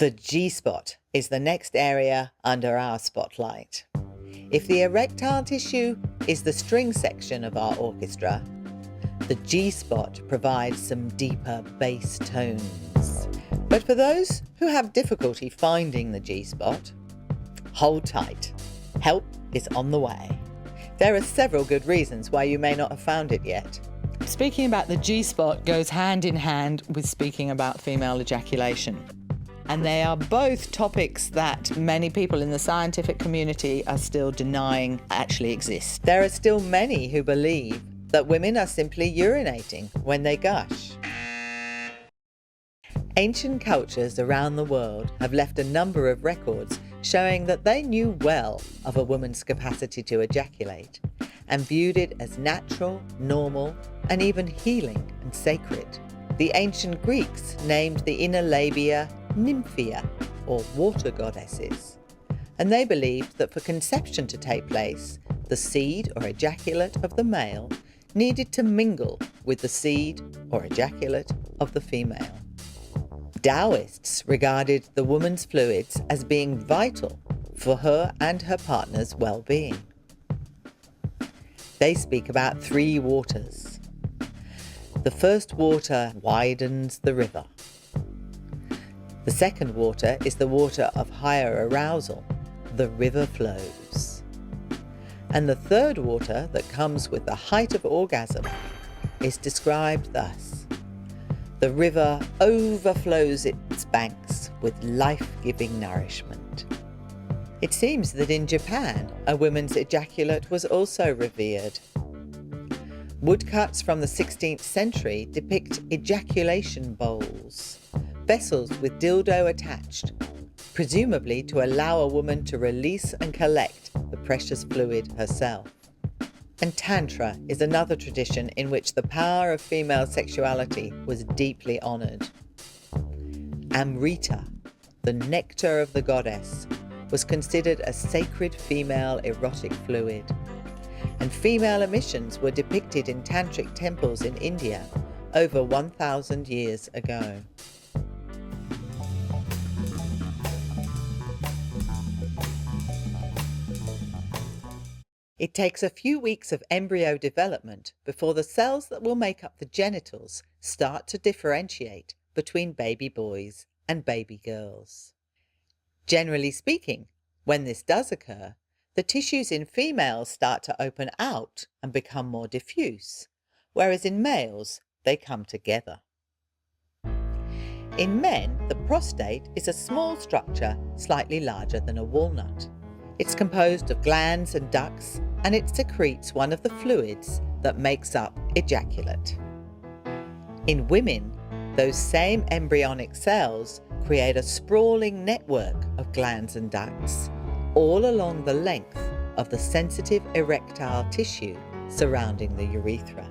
The G-spot is the next area under our spotlight. If the erectile tissue is the string section of our orchestra, the G-spot provides some deeper bass tones. But for those who have difficulty finding the G-spot, hold tight. Help is on the way. There are several good reasons why you may not have found it yet. Speaking about the G-spot goes hand in hand with speaking about female ejaculation. And they are both topics that many people in the scientific community are still denying actually exist. There are still many who believe that women are simply urinating when they gush. Ancient cultures around the world have left a number of records showing that they knew well of a woman's capacity to ejaculate and viewed it as natural, normal, and even healing and sacred. The ancient Greeks named the inner labia nymphia, or water goddesses, and they believed that for conception to take place, the seed or ejaculate of the male needed to mingle with the seed or ejaculate of the female. Taoists regarded the woman's fluids as being vital for her and her partner's well-being. They speak about 3 waters. The first water widens the river. The second water is the water of higher arousal. The river flows. And the third water that comes with the height of orgasm is described thus: the river overflows its banks with life-giving nourishment. It seems that in Japan, a woman's ejaculate was also revered. Woodcuts from the 16th century depict ejaculation bowls, vessels with dildo attached, presumably to allow a woman to release and collect the precious fluid herself. And Tantra is another tradition in which the power of female sexuality was deeply honoured. Amrita, the nectar of the goddess, was considered a sacred female erotic fluid, and female emissions were depicted in tantric temples in India over 1,000 years ago. It takes a few weeks of embryo development before the cells that will make up the genitals start to differentiate between baby boys and baby girls. Generally speaking, when this does occur, the tissues in females start to open out and become more diffuse, whereas in males, they come together. In men, the prostate is a small structure slightly larger than a walnut. It's composed of glands and ducts, and it secretes one of the fluids that makes up ejaculate. In women, those same embryonic cells create a sprawling network of glands and ducts, all along the length of the sensitive erectile tissue surrounding the urethra.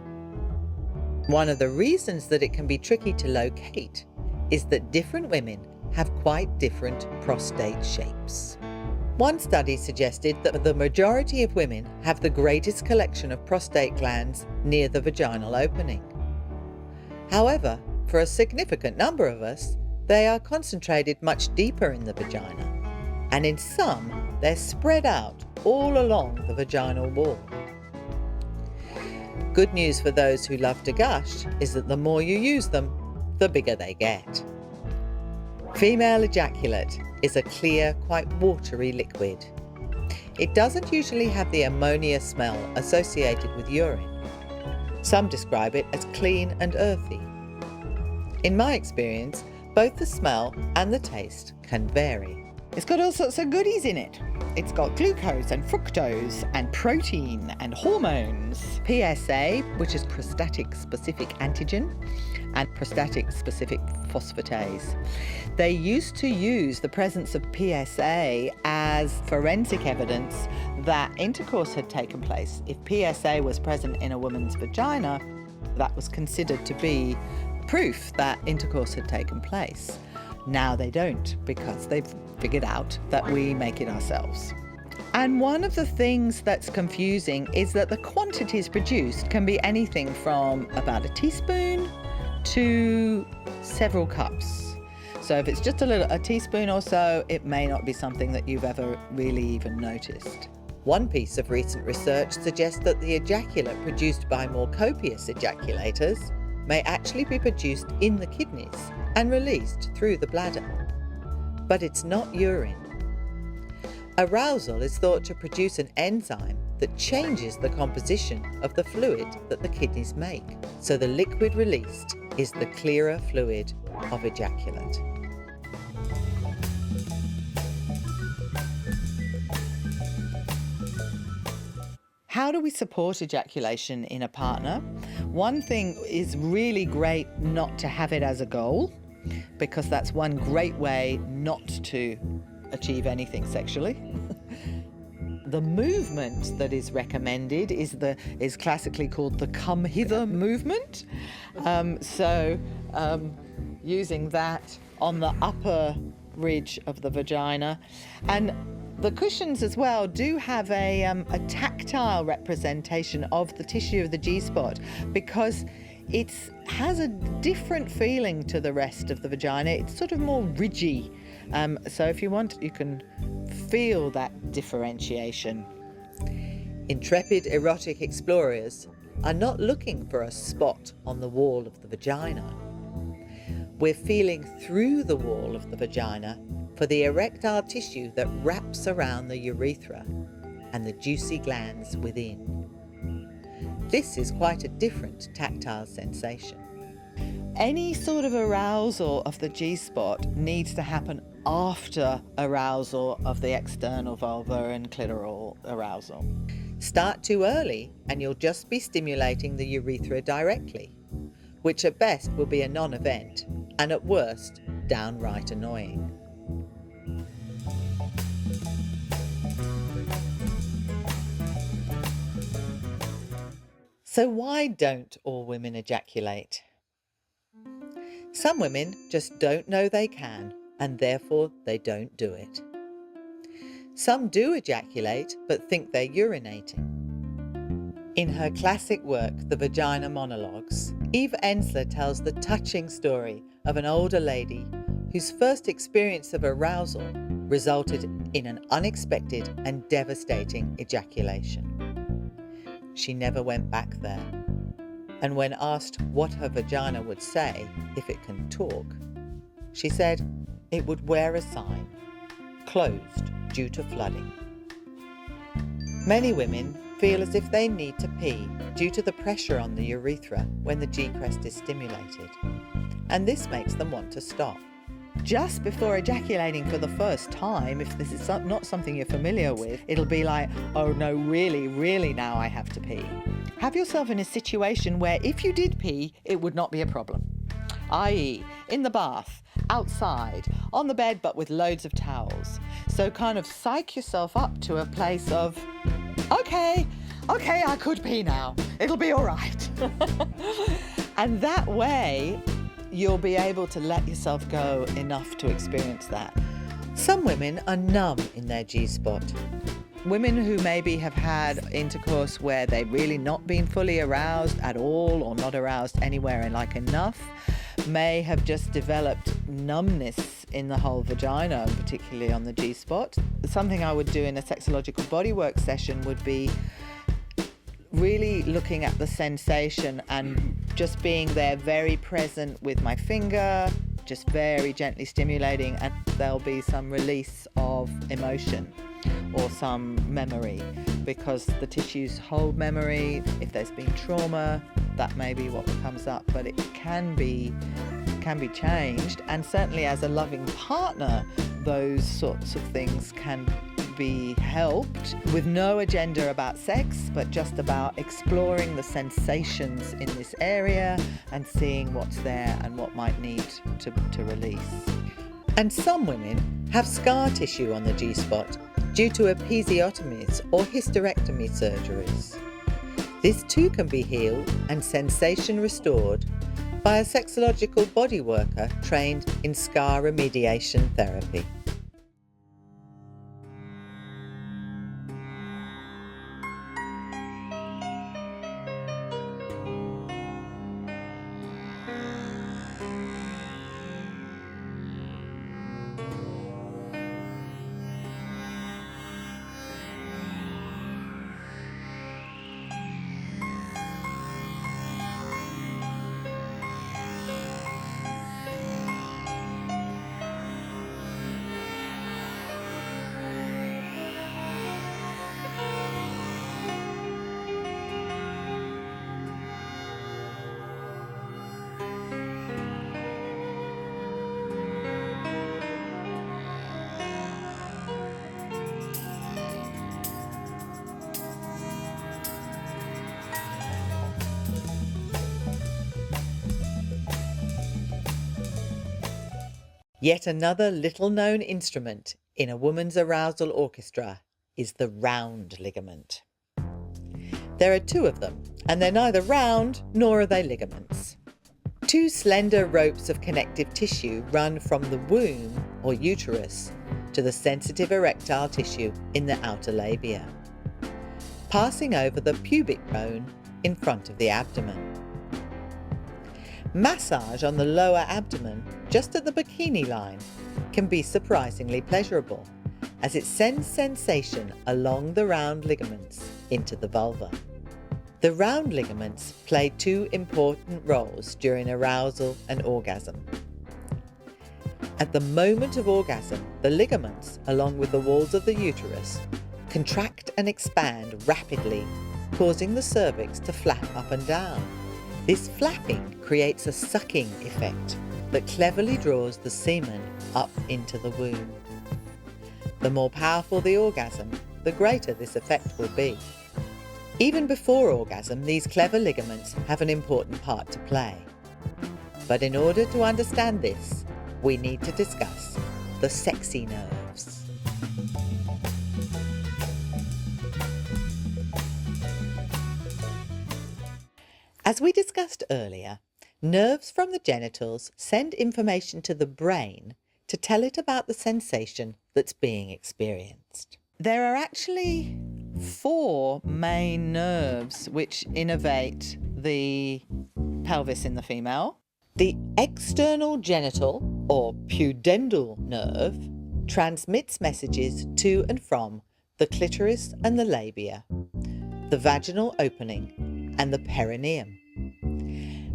One of the reasons that it can be tricky to locate is that different women have quite different prostate shapes. One study suggested that the majority of women have the greatest collection of prostate glands near the vaginal opening. However, for a significant number of us, they are concentrated much deeper in the vagina, and in some, they're spread out all along the vaginal wall. Good news for those who love to gush is that the more you use them, the bigger they get. Female ejaculate is a clear, quite watery liquid. It doesn't usually have the ammonia smell associated with urine. Some describe it as clean and earthy. In my experience, both the smell and the taste can vary. It's got all sorts of goodies in it. It's got glucose and fructose and protein and hormones. PSA, which is prostatic-specific antigen, and prostatic-specific phosphatase. They used to use the presence of PSA as forensic evidence that intercourse had taken place. If PSA was present in a woman's vagina, that was considered to be proof that intercourse had taken place. Now they don't, because they've figured out that we make it ourselves. And one of the things that's confusing is that the quantities produced can be anything from about a teaspoon to several cups. So if it's just a teaspoon or so, it may not be something that you've ever really even noticed. One piece of recent research suggests that the ejaculate produced by more copious ejaculators may actually be produced in the kidneys and released through the bladder. But it's not urine. Arousal is thought to produce an enzyme that changes the composition of the fluid that the kidneys make, so the liquid released is the clearer fluid of ejaculate. How do we support ejaculation in a partner? One thing is really great not to have it as a goal, because that's one great way not to achieve anything sexually. The movement that is recommended is classically called the come hither movement. Using that on the upper ridge of the vagina. And the cushions as well do have a tactile representation of the tissue of the G-spot, because it has a different feeling to the rest of the vagina. It's sort of more ridgy. So if you want, you can feel that differentiation. Intrepid erotic explorers are not looking for a spot on the wall of the vagina. We're feeling through the wall of the vagina for the erectile tissue that wraps around the urethra and the juicy glands within. This is quite a different tactile sensation. Any sort of arousal of the G-spot needs to happen after arousal of the external vulva and clitoral arousal. Start too early and you'll just be stimulating the urethra directly, which at best will be a non-event and at worst downright annoying. So why don't all women ejaculate? Some women just don't know they can, and therefore they don't do it. Some do ejaculate but think they're urinating. In her classic work, The Vagina Monologues, Eve Ensler tells the touching story of an older lady whose first experience of arousal resulted in an unexpected and devastating ejaculation. She never went back there, and when asked what her vagina would say if it can talk, she said it would wear a sign, closed due to flooding. Many women feel as if they need to pee due to the pressure on the urethra when the G-crest is stimulated, and this makes them want to stop. Just before ejaculating for the first time, if this is not something you're familiar with, it'll be like, oh no, really now I have to pee. Have yourself in a situation where if you did pee, it would not be a problem. I.e., in the bath, outside, on the bed but with loads of towels. So kind of psych yourself up to a place of, okay, I could pee now. It'll be all right. And that way, you'll be able to let yourself go enough to experience that. Some women are numb in their G-spot. Women who maybe have had intercourse where they've really not been fully aroused at all or not aroused anywhere and like enough may have just developed numbness in the whole vagina, particularly on the G-spot. Something I would do in a sexological bodywork session would be really looking at the sensation and just being there very present with my finger, just very gently stimulating, and there'll be some release of emotion or some memory, because the tissues hold memory. If there's been trauma, that may be what comes up, but it can be changed, and certainly as a loving partner, those sorts of things can be helped with no agenda about sex, but just about exploring the sensations in this area and seeing what's there and what might need to release. And some women have scar tissue on the G-spot due to episiotomies or hysterectomy surgeries. This too can be healed and sensation restored by a sexological body worker trained in scar remediation therapy. Yet another little-known instrument in a woman's arousal orchestra is the round ligament. There are two of them, and they're neither round nor are they ligaments. Two slender ropes of connective tissue run from the womb or uterus to the sensitive erectile tissue in the outer labia, passing over the pubic bone in front of the abdomen. Massage on the lower abdomen, just at the bikini line, can be surprisingly pleasurable, as it sends sensation along the round ligaments into the vulva. The round ligaments play two important roles during arousal and orgasm. At the moment of orgasm, the ligaments, along with the walls of the uterus, contract and expand rapidly, causing the cervix to flap up and down. This flapping creates a sucking effect that cleverly draws the semen up into the womb. The more powerful the orgasm, the greater this effect will be. Even before orgasm, these clever ligaments have an important part to play. But in order to understand this, we need to discuss the sexy nerves. As we discussed earlier, nerves from the genitals send information to the brain to tell it about the sensation that's being experienced. There are actually 4 main nerves which innervate the pelvis in the female. The external genital or pudendal nerve transmits messages to and from the clitoris and the labia, the vaginal opening and the perineum.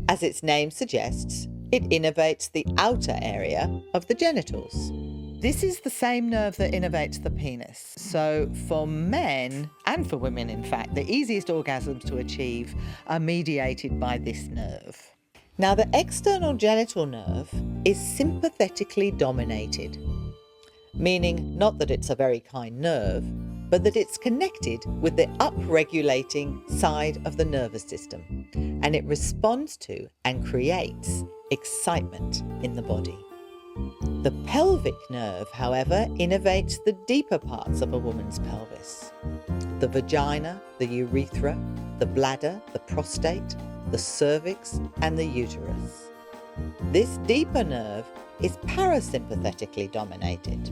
As its name suggests, it innervates the outer area of the genitals. This is the same nerve that innervates the penis. So for men, and for women in fact, the easiest orgasms to achieve are mediated by this nerve. Now, the external genital nerve is sympathetically dominated, meaning not that it's a very kind nerve, but that it's connected with the upregulating side of the nervous system, and it responds to and creates excitement in the body. The pelvic nerve, however, innervates the deeper parts of a woman's pelvis: the vagina, the urethra, the bladder, the prostate, the cervix, and the uterus. This deeper nerve is parasympathetically dominated.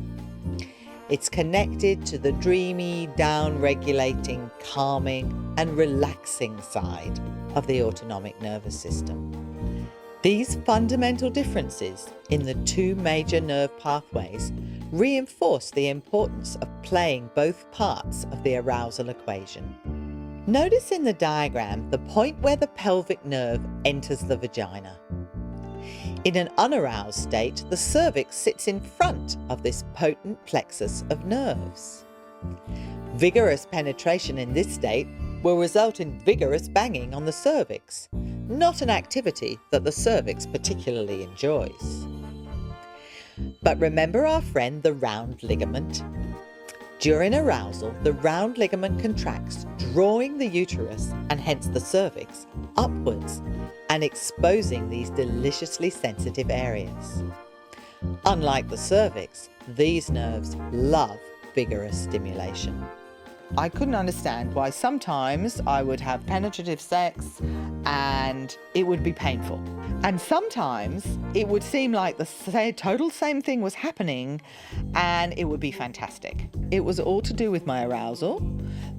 It's connected to the dreamy, down-regulating, calming, and relaxing side of the autonomic nervous system. These fundamental differences in the 2 major nerve pathways reinforce the importance of playing both parts of the arousal equation. Notice in the diagram the point where the pelvic nerve enters the vagina. In an unaroused state, the cervix sits in front of this potent plexus of nerves. Vigorous penetration in this state will result in vigorous banging on the cervix, not an activity that the cervix particularly enjoys. But remember our friend the round ligament? During arousal, the round ligament contracts, drawing the uterus and hence the cervix upwards and exposing these deliciously sensitive areas. Unlike the cervix, these nerves love vigorous stimulation. I couldn't understand why sometimes I would have penetrative sex and it would be painful. And sometimes it would seem like the total same thing was happening and it would be fantastic. It was all to do with my arousal,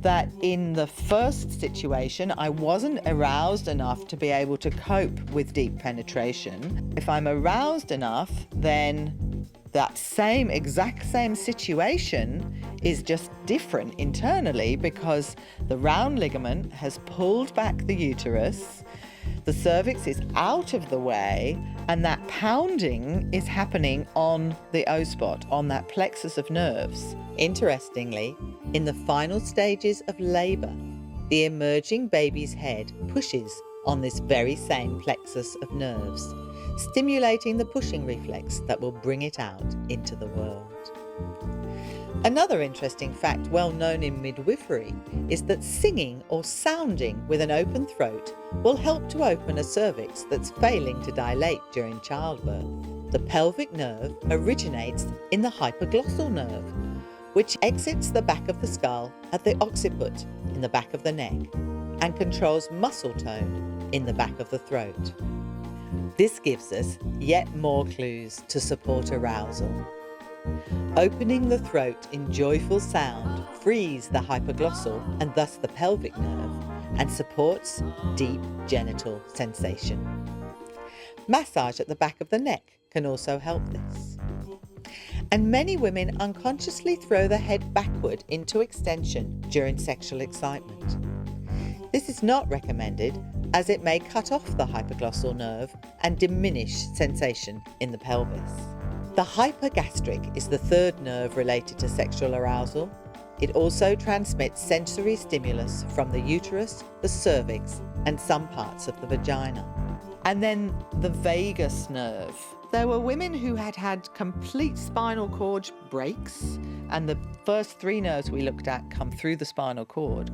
that in the first situation I wasn't aroused enough to be able to cope with deep penetration. If I'm aroused enough, then that exact same situation is just different internally because the round ligament has pulled back the uterus, the cervix is out of the way, and that pounding is happening on the O-spot, on that plexus of nerves. Interestingly, in the final stages of labour, the emerging baby's head pushes on this very same plexus of nerves, stimulating the pushing reflex that will bring it out into the world. Another interesting fact well known in midwifery is that singing or sounding with an open throat will help to open a cervix that's failing to dilate during childbirth. The pelvic nerve originates in the hypoglossal nerve, which exits the back of the skull at the occiput in the back of the neck and controls muscle tone in the back of the throat. This gives us yet more clues to support arousal. Opening the throat in joyful sound frees the hypoglossal and thus the pelvic nerve and supports deep genital sensation. Massage at the back of the neck can also help this. And many women unconsciously throw the head backward into extension during sexual excitement. This is not recommended as it may cut off the hypoglossal nerve and diminish sensation in the pelvis. The hypergastric is the third nerve related to sexual arousal. It also transmits sensory stimulus from the uterus, the cervix, and some parts of the vagina. And then the vagus nerve. There were women who had had complete spinal cord breaks, and the first 3 nerves we looked at come through the spinal cord,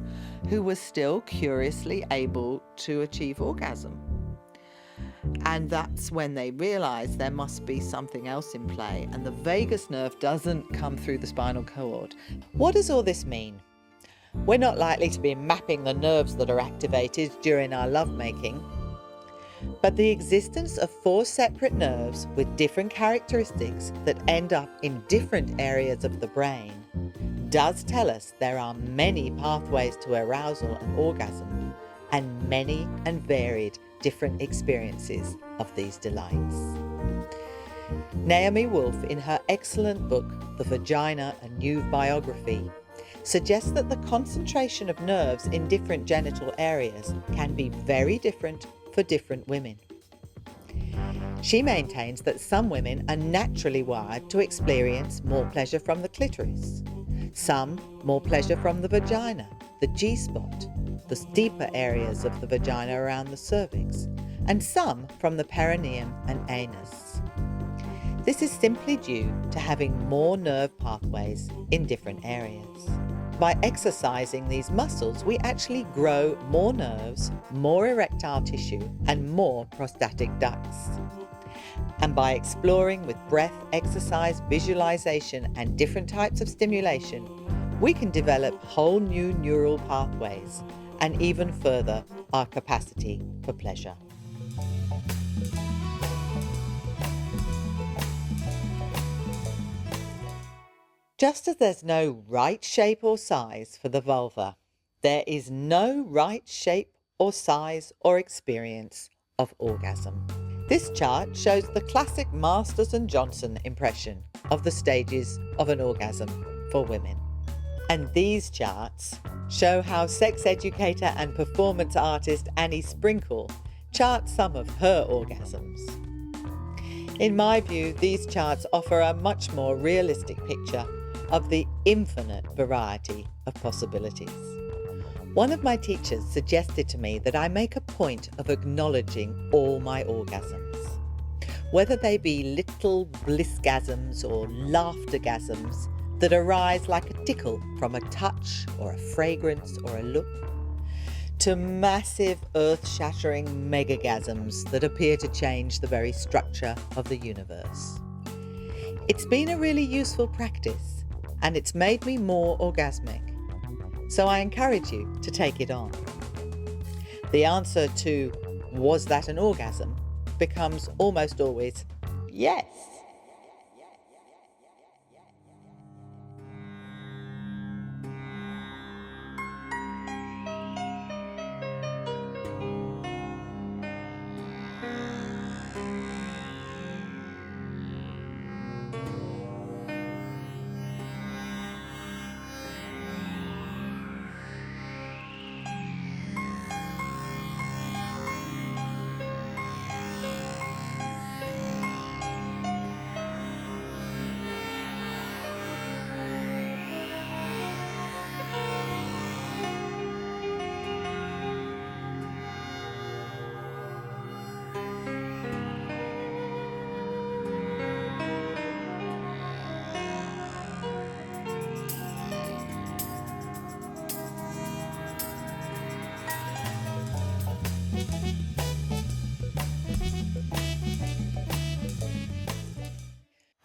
who were still curiously able to achieve orgasm. And that's when they realised there must be something else in play, and the vagus nerve doesn't come through the spinal cord. What does all this mean? We're not likely to be mapping the nerves that are activated during our lovemaking, but the existence of 4 separate nerves with different characteristics that end up in different areas of the brain does tell us there are many pathways to arousal and orgasm, and many and varied different experiences of these delights. Naomi Wolf, in her excellent book, The Vagina, A New Biography, suggests that the concentration of nerves in different genital areas can be very different for different women. She maintains that some women are naturally wired to experience more pleasure from the clitoris, some more pleasure from the vagina, the G-spot, the deeper areas of the vagina around the cervix, and some from the perineum and anus. This is simply due to having more nerve pathways in different areas. By exercising these muscles, we actually grow more nerves, more erectile tissue, and more prostatic ducts. And by exploring with breath, exercise, visualization, and different types of stimulation, we can develop whole new neural pathways and even further our capacity for pleasure. Just as there's no right shape or size for the vulva, there is no right shape or size or experience of orgasm. This chart shows the classic Masters and Johnson impression of the stages of an orgasm for women. And these charts show how sex educator and performance artist Annie Sprinkle charts some of her orgasms. In my view, these charts offer a much more realistic picture of the infinite variety of possibilities. One of my teachers suggested to me that I make a point of acknowledging all my orgasms, whether they be little blissgasms or laughtergasms that arise like a tickle from a touch or a fragrance or a look, to massive earth-shattering megagasms that appear to change the very structure of the universe. It's been a really useful practice, and it's made me more orgasmic. So I encourage you to take it on. The answer to, was that an orgasm, becomes almost always, yes.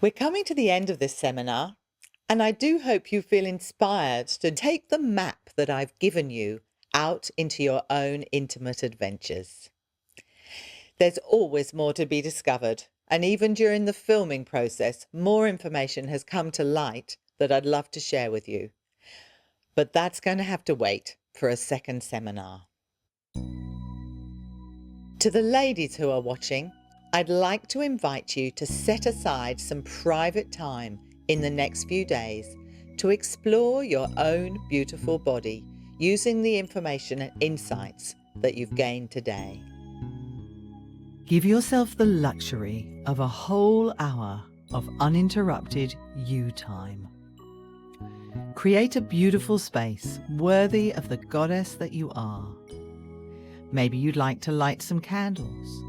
We're coming to the end of this seminar, and I do hope you feel inspired to take the map that I've given you out into your own intimate adventures. There's always more to be discovered, and even during the filming process, more information has come to light that I'd love to share with you. But that's going to have to wait for a second seminar. To the ladies who are watching, I'd like to invite you to set aside some private time in the next few days to explore your own beautiful body using the information and insights that you've gained today. Give yourself the luxury of a whole hour of uninterrupted you time. Create a beautiful space worthy of the goddess that you are. Maybe you'd like to light some candles,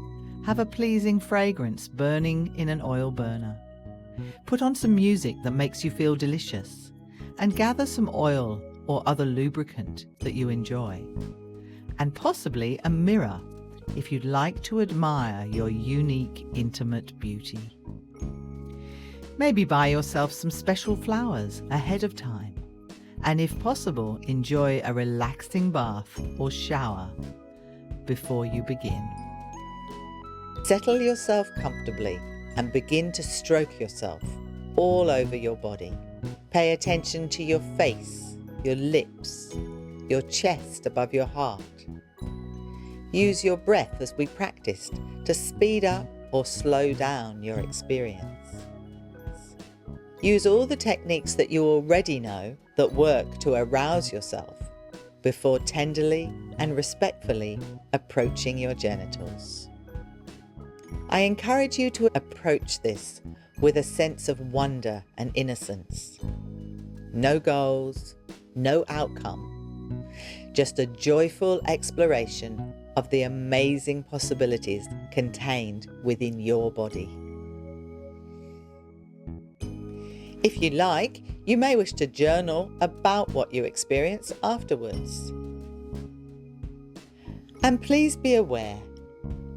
have a pleasing fragrance burning in an oil burner. Put on some music that makes you feel delicious, and gather some oil or other lubricant that you enjoy, and possibly a mirror if you'd like to admire your unique, intimate beauty. Maybe buy yourself some special flowers ahead of time, and if possible, enjoy a relaxing bath or shower before you begin. Settle yourself comfortably and begin to stroke yourself all over your body. Pay attention to your face, your lips, your chest above your heart. Use your breath as we practiced to speed up or slow down your experience. Use all the techniques that you already know that work to arouse yourself before tenderly and respectfully approaching your genitals. I encourage you to approach this with a sense of wonder and innocence. No goals, no outcome, just a joyful exploration of the amazing possibilities contained within your body. If you like, you may wish to journal about what you experience afterwards. And please be aware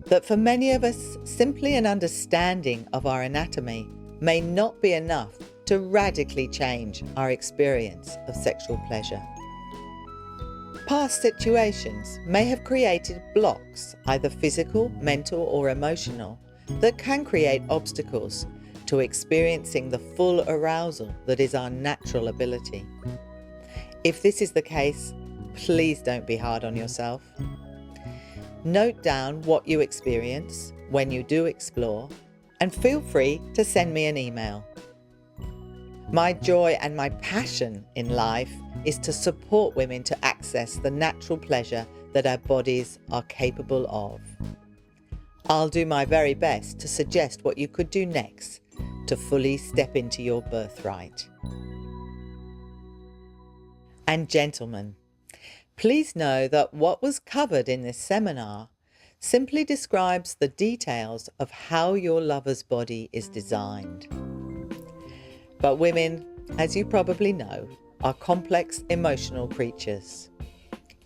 that for many of us, simply an understanding of our anatomy may not be enough to radically change our experience of sexual pleasure. Past situations may have created blocks, either physical, mental, or emotional, that can create obstacles to experiencing the full arousal that is our natural ability. If this is the case, please don't be hard on yourself. Note down what you experience when you do explore, and feel free to send me an email. My joy and my passion in life is to support women to access the natural pleasure that our bodies are capable of. I'll do my very best to suggest what you could do next to fully step into your birthright. And gentlemen, please know that what was covered in this seminar simply describes the details of how your lover's body is designed. But women, as you probably know, are complex emotional creatures.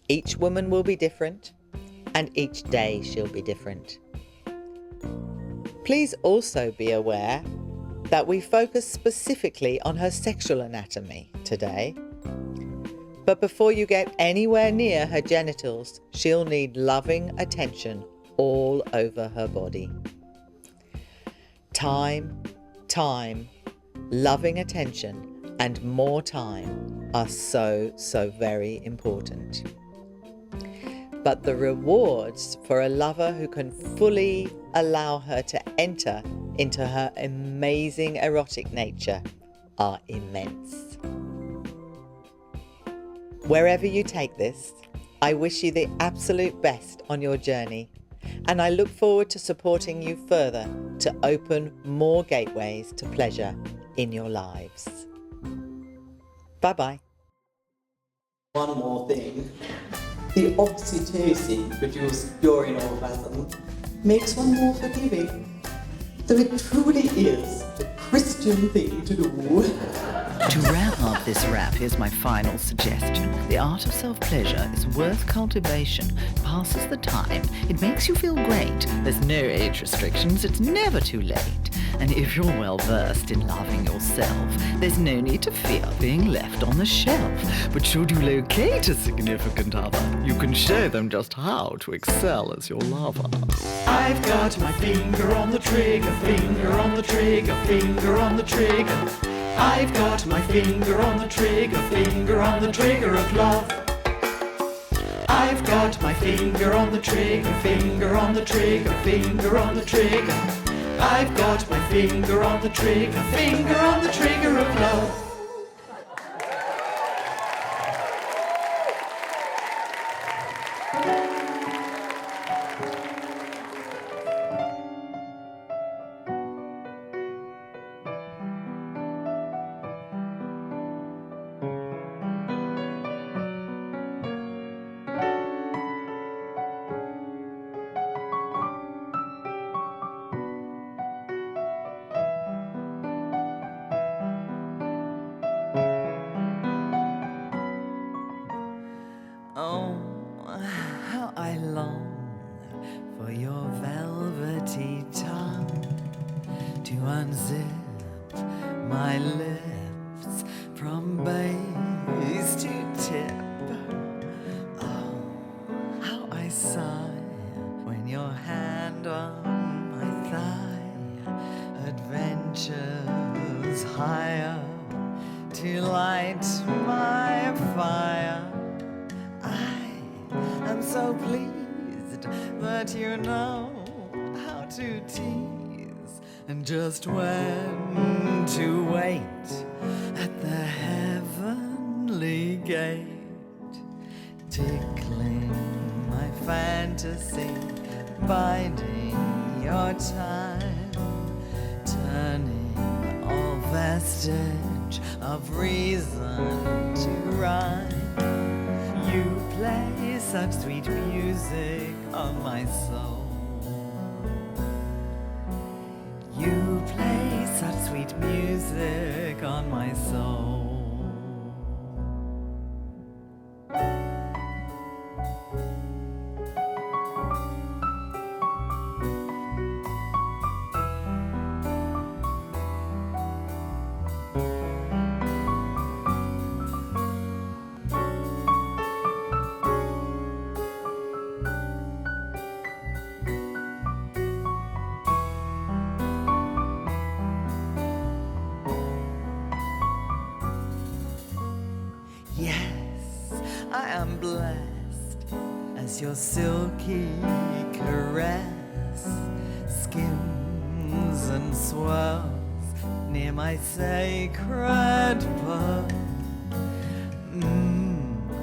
Each woman will be different, and each day she'll be different. Please also be aware that we focus specifically on her sexual anatomy today. But before you get anywhere near her genitals, she'll need loving attention all over her body. Time, loving attention, and more time are so very important. But the rewards for a lover who can fully allow her to enter into her amazing erotic nature are immense. Wherever you take this, I wish you the absolute best on your journey, and I look forward to supporting you further to open more gateways to pleasure in your lives. Bye-bye. One more thing. The oxytocin produced during orgasm makes one more forgiving. So it truly is a Christian thing to do. To wrap up this wrap, here's my final suggestion. The art of self-pleasure is worth cultivation. It passes the time. It makes you feel great. There's no age restrictions. It's never too late. And if you're well versed in loving yourself, there's no need to fear being left on the shelf. But should you locate a significant other, you can show them just how to excel as your lover. I've got my finger on the trigger, finger on the trigger, finger on the trigger. I've got my finger on the trigger, finger on the trigger of love. I've got my finger on the trigger, finger on the trigger, finger on the trigger. I've got my finger on the trigger, finger on the trigger of love. Oh, how I long for your velvety tongue to unzip my lips from base to tip. Oh, how I sigh when your hand on my thigh adventures higher to light my fire. I'm so pleased that you know how to tease and just when to wait at the heavenly gate, tickling my fantasy, biding your time, turning all vestige of reason to rhyme. You play such sweet music on my soul. You play such sweet music on my soul. Yes, I am blessed as your silky caress skims and swirls near my sacred pearl.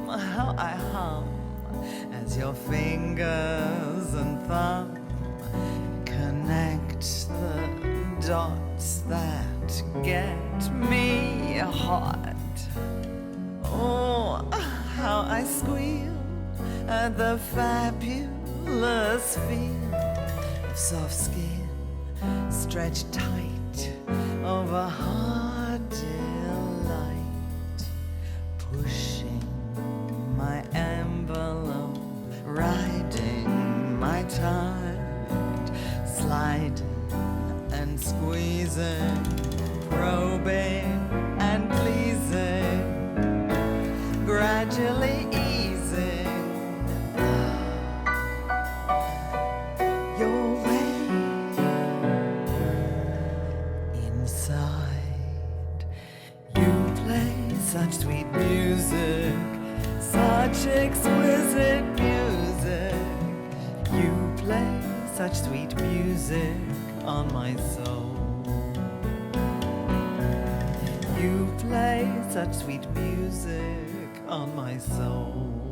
How I hum as your fingers and thumb connect the dots that get me hot. Oh, how I squeal at the fabulous feel of soft skin stretched tight over hard delight, pushing my envelope, riding my tide, sliding and squeezing, probing and pleasing, gradually easing your way inside. You play such sweet music, such exquisite music. You play such sweet music on my soul. You play such sweet music on my soul.